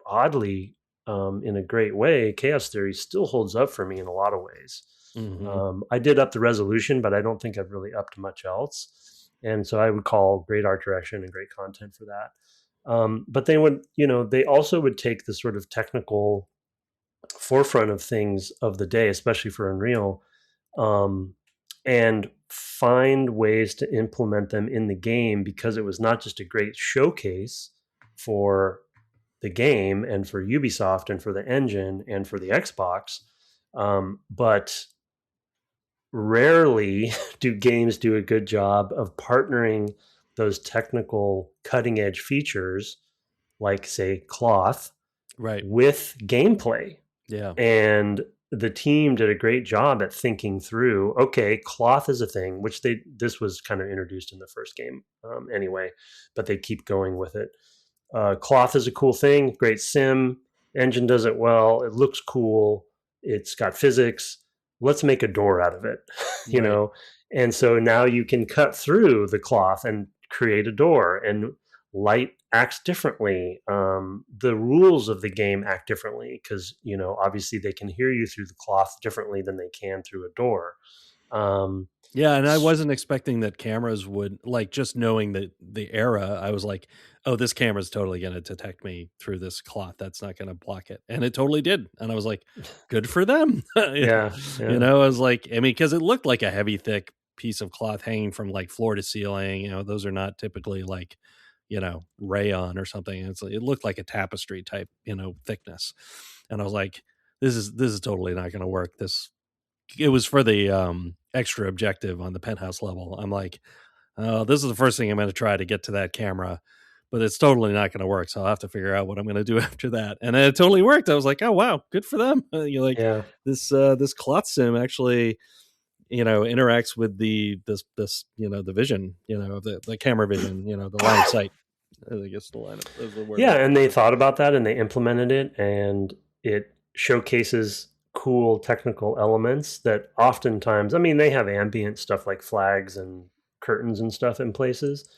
oddly, in a great way, Chaos Theory still holds up for me in a lot of ways. I did up the resolution, but I don't think I've really upped much else. And so I would call great art direction and great content for that. But they also would take the sort of technical forefront of things of the day, especially for Unreal, and find ways to implement them in the game, because it was not just a great showcase for the game and for Ubisoft and for the engine and for the Xbox, but rarely do games do a good job of partnering those technical cutting edge features, like say cloth, Right. with gameplay. Yeah. And the team did a great job at thinking through, okay, cloth is a thing, which this was kind of introduced in the first game anyway, but they keep going with it. Cloth is a cool thing, great sim, engine does it well, it looks cool, it's got physics, let's make a door out of it, you Right. know? And so now you can cut through the cloth and create a door, and light acts differently. The rules of the game act differently, because, obviously they can hear you through the cloth differently than they can through a door. Yeah, and I wasn't expecting that cameras would, like, just knowing that the era, I was like, "Oh, this camera's totally gonna detect me through this cloth. That's not gonna block it." And it totally did. And I was like, "Good for them." Yeah, You yeah, know, I was like, I mean, because it looked like a heavy, thick piece of cloth hanging from like floor to ceiling. Those are not typically like, rayon or something. It looked like a tapestry type, thickness. And I was like, this is totally not gonna work. It was for the extra objective on the penthouse level. I'm like, oh, this is the first thing I'm going to try to get to that camera, but it's totally not going to work. So I'll have to figure out what I'm going to do after that. And it totally worked. I was like, oh wow, good for them. You're like, yeah. this cloth sim actually, interacts with this the vision, the camera vision, the line of sight. I guess the line of the word. Yeah, and they thought about that and they implemented it, and it showcases cool technical elements that oftentimes, I mean, they have ambient stuff like flags and curtains and stuff in places,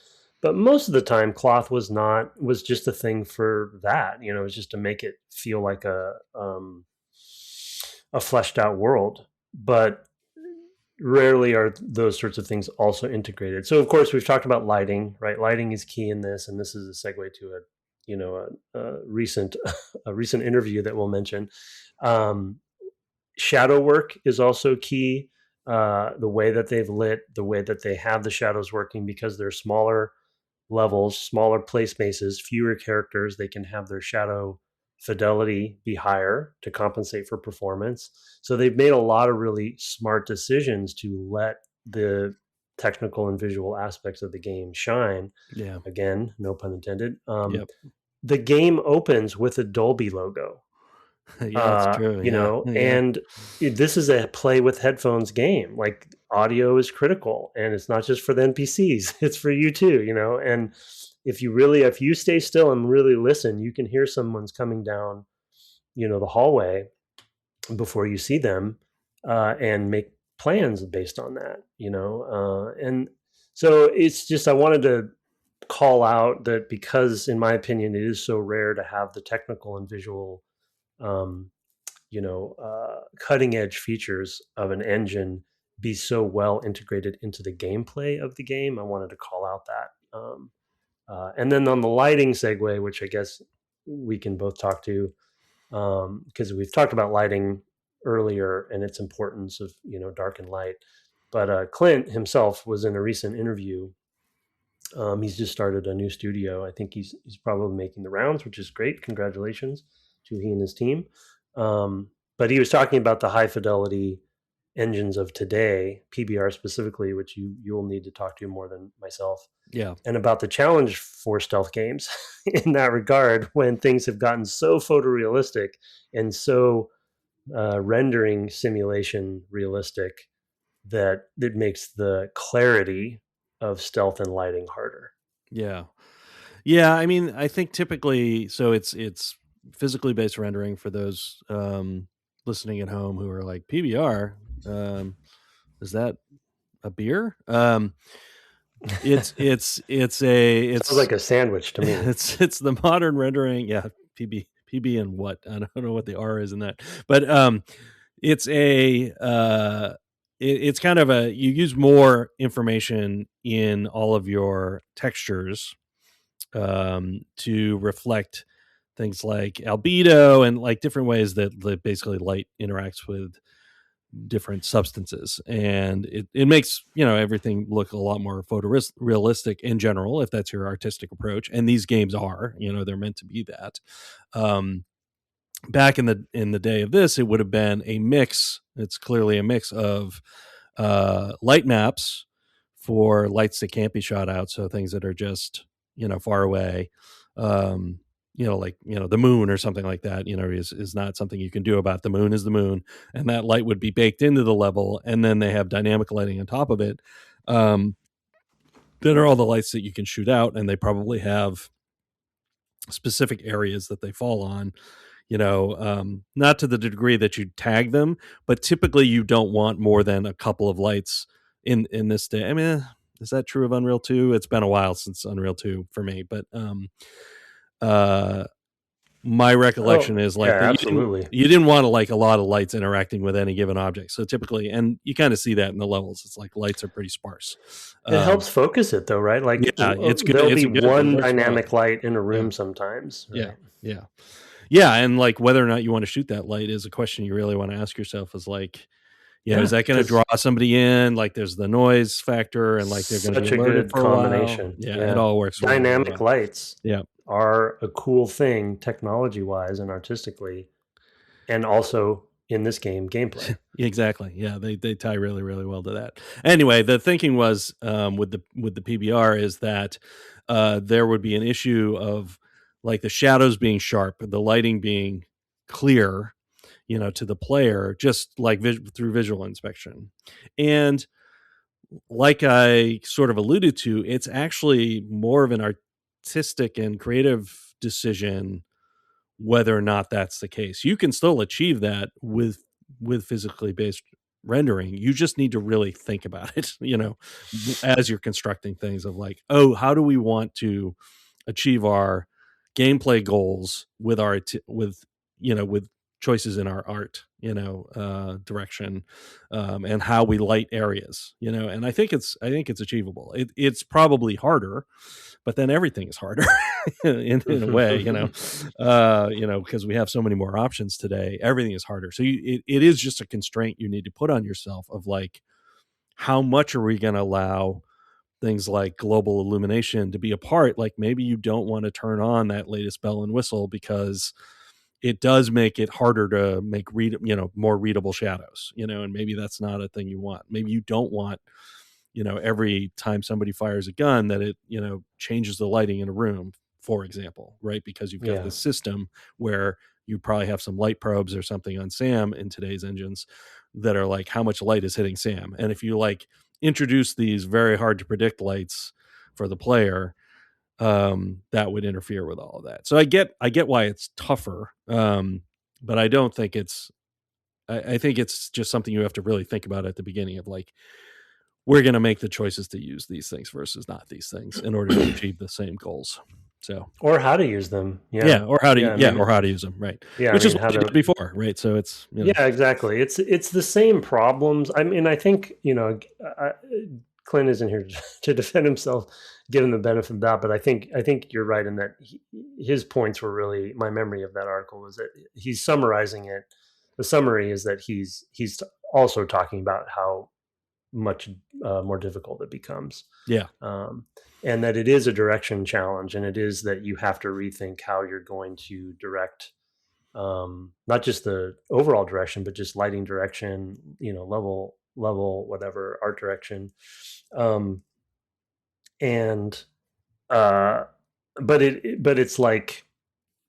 but most of the time cloth was just a thing for that. It was just to make it feel like a fleshed out world. But rarely are those sorts of things also integrated. So of course we've talked about lighting, right? Lighting is key in this, and this is a segue to a recent a recent interview that we'll mention. shadow work is also key. The way that they've lit, the way that they have the shadows working, because they're smaller levels, smaller play spaces, fewer characters, they can have their shadow fidelity be higher to compensate for performance. So they've made a lot of really smart decisions to let the technical and visual aspects of the game shine. Yeah. Again, no pun intended. Yep. The game opens with a Dolby logo, Yeah, it's true. Yeah. Yeah. and this is a play with headphones game. Like, audio is critical, and it's not just for the NPCs; it's for you too. And if you stay still and really listen, you can hear someone's coming down, the hallway before you see them, and make plans based on that. And so it's just, I wanted to call out that, because in my opinion it is so rare to have the technical and visual um, cutting edge features of an engine be so well integrated into the gameplay of the game. I wanted to call out that. And then on the lighting segue, which I guess we can both talk to, because we've talked about lighting earlier and its importance of dark and light. But Clint himself was in a recent interview. He's just started a new studio. I think he's probably making the rounds, which is great. Congratulations to he and his team. But he was talking about the high fidelity engines of today, PBR specifically, which you'll need to talk to more than myself. Yeah. And about the challenge for stealth games in that regard, when things have gotten so photorealistic and so rendering simulation realistic, that it makes the clarity of stealth and lighting harder. Yeah. Yeah. I mean, I think typically, so it's physically based rendering for those listening at home who are like, PBR. Is that a beer? It's Sounds like a sandwich to me. it's the modern rendering. Yeah, PB and what? I don't know what the R is in that, but it's it's kind of you use more information in all of your textures to reflect things like albedo and like different ways that basically light interacts with different substances, and it makes everything look a lot more photorealistic in general, if that's your artistic approach, and these games are, they're meant to be that. Back in the day of this, it would have been a mix. It's clearly a mix of light maps for lights that can't be shot out, so things that are just far away, like the moon or something like that, is not something you can do about. The moon is the moon, and that light would be baked into the level, and then they have dynamic lighting on top of it, that are all the lights that you can shoot out, and they probably have specific areas that they fall on, not to the degree that you tag them, but typically you don't want more than a couple of lights in this day. I mean, is that true of Unreal 2? It's been a while since Unreal 2 for me, but my recollection is like that absolutely. You didn't want to like a lot of lights interacting with any given object. So typically, and you kind of see that in the levels, it's like lights are pretty sparse. It helps focus it though, right? Like, yeah, it's good. There'll be one dynamic light in a room sometimes. Right? Yeah. And like whether or not you want to shoot that light is a question you really want to ask yourself, is like, is that going to draw somebody in? Like, there's the noise factor, and like they're going to be such a good combination. Yeah, it all works. Dynamic really well. Lights, yeah, are a cool thing technology-wise and artistically, and also in this game gameplay. Exactly. Yeah, they tie really, really well to that. Anyway, the thinking was with the PBR is that there would be an issue of like the shadows being sharp, the lighting being clear, to the player, just like through visual inspection. And like I sort of alluded to, it's actually more of an artistic and creative decision whether or not that's the case. You can still achieve that with physically based rendering. You just need to really think about it, as you're constructing things, of like, oh, how do we want to achieve our gameplay goals with our with choices in our art, direction, and how we light areas, and I think it's achievable. It's probably harder, but then everything is harder in a way, because we have so many more options today. Everything is harder. So it is just a constraint you need to put on yourself of like, how much are we going to allow things like global illumination to be a part? Like maybe you don't want to turn on that latest bell and whistle because it does make it harder to make more readable shadows, and maybe that's not a thing you want. Maybe you don't want, every time somebody fires a gun that it, changes the lighting in a room, for example, right? Because you've got Yeah. this system where you probably have some light probes or something on Sam in today's engines that are like, how much light is hitting Sam? And if you like introduce these very hard to predict lights for the player, that would interfere with all of that. So I get why it's tougher, but I don't think it's. I think it's just something you have to really think about at the beginning of like, we're going to make the choices to use these things versus not these things in order to achieve the same goals. So, or how to use them. or how to I mean, or how to use them, right? Yeah, Which I is mean, what you did before, right? So it's yeah, exactly. It's the same problems. I mean, I think Clint isn't here to defend himself, given the benefit of that. But I think you're right in that his points were really, my memory of that article was that he's summarizing it. The summary is that he's also talking about how much more difficult it becomes. Yeah. And that it is a direction challenge, and it is that you have to rethink how you're going to direct, not just the overall direction, but just lighting direction, level, whatever, art direction. And but it's like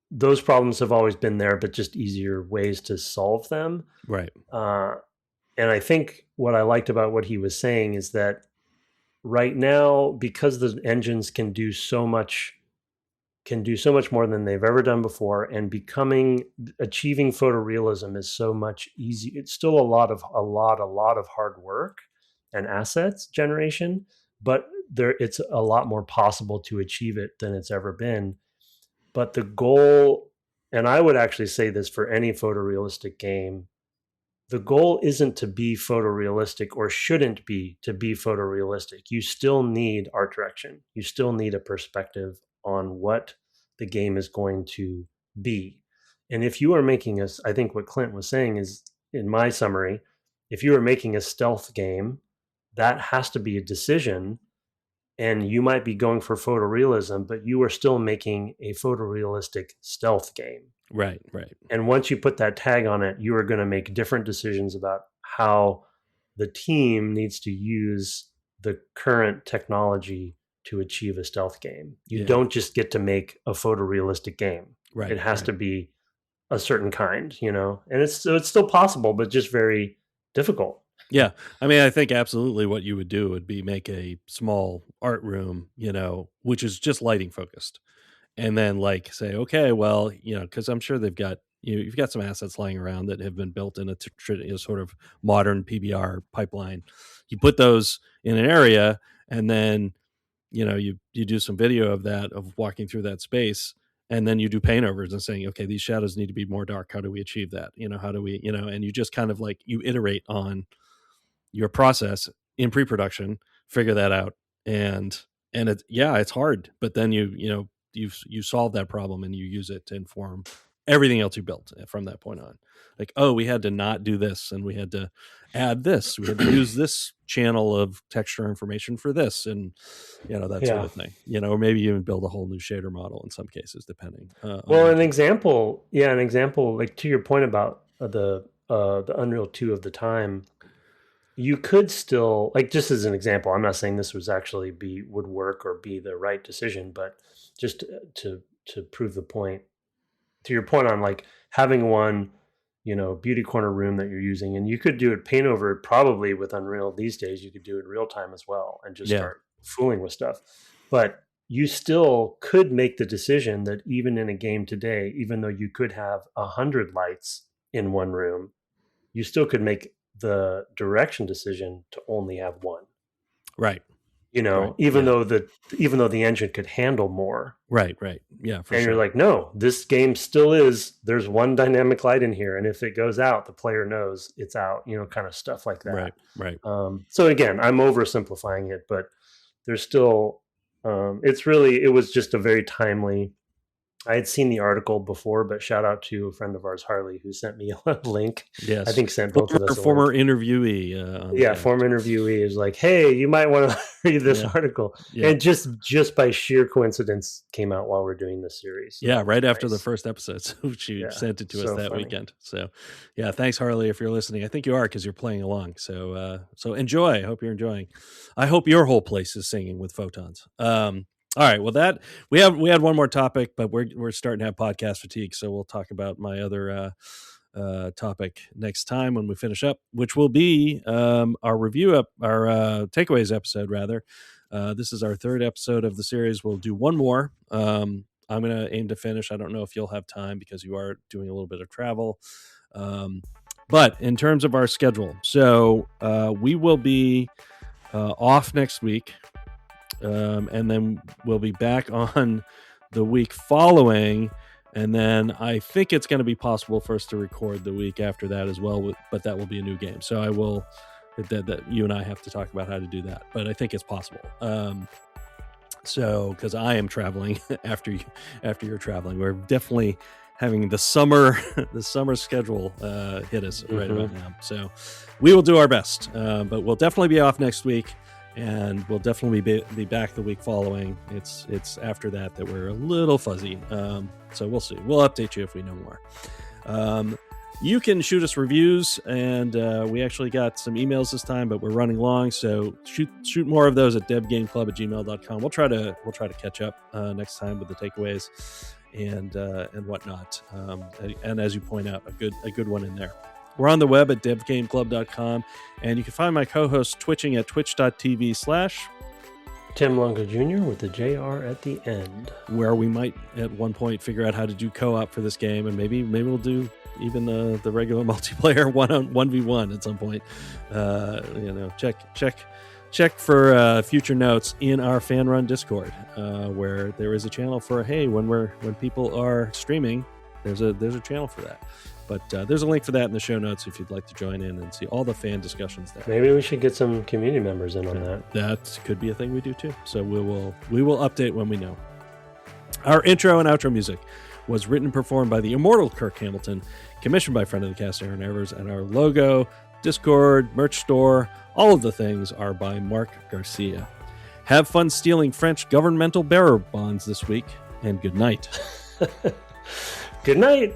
those problems have always been there, but just easier ways to solve them. Right. And I think what I liked about what he was saying is that right now, because the engines can do so much more than they've ever done before, and achieving photorealism is so much easy. It's still a lot of hard work and assets generation, but it's a lot more possible to achieve it than it's ever been. But the goal, and I would actually say this for any photorealistic game, the goal isn't to be photorealistic, or shouldn't be to be photorealistic. You still need art direction. You still need a perspective on what the game is going to be. And if you are making I think what Clint was saying is, in my summary, if you are making a stealth game, that has to be a decision. And you might be going for photorealism, but you are still making a photorealistic stealth game. Right. And once you put that tag on it, you are going to make different decisions about how the team needs to use the current technology to achieve a stealth game. You don't just get to make a photorealistic game. Right. It has to be a certain kind, and it's still possible, but just very difficult. Yeah. I mean, I think absolutely what you would do would be make a small art room, which is just lighting focused. And then like say, okay, well, because I'm sure they've got, you've got some assets lying around that have been built in a sort of modern PBR pipeline. You put those in an area, and then, you do some video of that, of walking through that space, and then you do paint overs and saying, okay, these shadows need to be more dark. How do we achieve that? How do we, and you just kind of like, you iterate on your process in pre-production, figure that out. And it's hard, but then you solve that problem and you use it to inform everything else you built from that point on. Like, oh, we had to not do this, and we had to add this, we had to use this channel of texture information for this, and that sort of thing, or maybe even build a whole new shader model in some cases, depending. Well, an example like to your point about the Unreal 2 of the time, you could still, like, just as an example, I'm not saying this was actually would work or be the right decision, but just to prove the point, to your point on like having one, beauty corner room that you're using, and you could do it, paint over it, probably with Unreal these days, you could do it real time as well and just start fooling with stuff. But you still could make the decision that even in a game today, even though you could have 100 lights in one room, you still could make the direction decision to only have one. Right. even though the engine could handle more. Right. Yeah, for and sure. You're like, no, this game still is. There's one dynamic light in here, and if it goes out, the player knows it's out. Kind of stuff like that. Right. So again, I'm oversimplifying it, but there's still. It was just a very timely. I had seen the article before, but shout out to a friend of ours, Harley, who sent me a link. Yes, I think sent both of us. Former interviewee. Former interviewee is like, hey, you might want to read this article, and just by sheer coincidence, came out while we're doing this series. So right after the first episode, so she sent it to us that weekend. So, thanks, Harley, if you're listening. I think you are because you're playing along. So, enjoy. I hope you're enjoying. I hope your whole place is singing with photons. All right. Well, we had one more topic, but we're starting to have podcast fatigue, so we'll talk about my other topic next time when we finish up, which will be our takeaways episode. Rather, this is our third episode of the series. We'll do one more. I'm going to aim to finish. I don't know if you'll have time because you are doing a little bit of travel. But in terms of our schedule, so we will be off next week. And then we'll be back on the week following, and then I think it's going to be possible for us to record the week after that as well, but that will be a new game. So I will that you and I have to talk about how to do that, but I think it's possible. So because I am traveling after you're traveling, we're definitely having the summer schedule hit us right about now. So we will do our best, but we'll definitely be off next week. And we'll definitely be back the week following. It's after that we're a little fuzzy. So we'll see. We'll update you if we know more. You can shoot us reviews, and we actually got some emails this time, but we're running long. So shoot more of those at devgameclub@gmail.com. We'll try to catch up next time with the takeaways and whatnot. And as you point out, a good one in there. We're on the web at devgameclub.com, and you can find my co-host twitching at twitch.tv/ Tim Longo Jr. with the JR at the end, where we might at one point figure out how to do co-op for this game, and maybe we'll do even the regular multiplayer 1v1 at some point. Check for future notes in our fan run Discord, where there is a channel for when people are streaming, there's a channel for that. But there's a link for that in the show notes if you'd like to join in and see all the fan discussions there. Maybe we should get some community members in on that. That could be a thing we do too. So we will update when we know. Our intro and outro music was written and performed by the immortal Kirk Hamilton, commissioned by friend of the cast Aaron Evers, and our logo, Discord, merch store, all of the things are by Mark Garcia. Have fun stealing French governmental bearer bonds this week, and good night. Good night.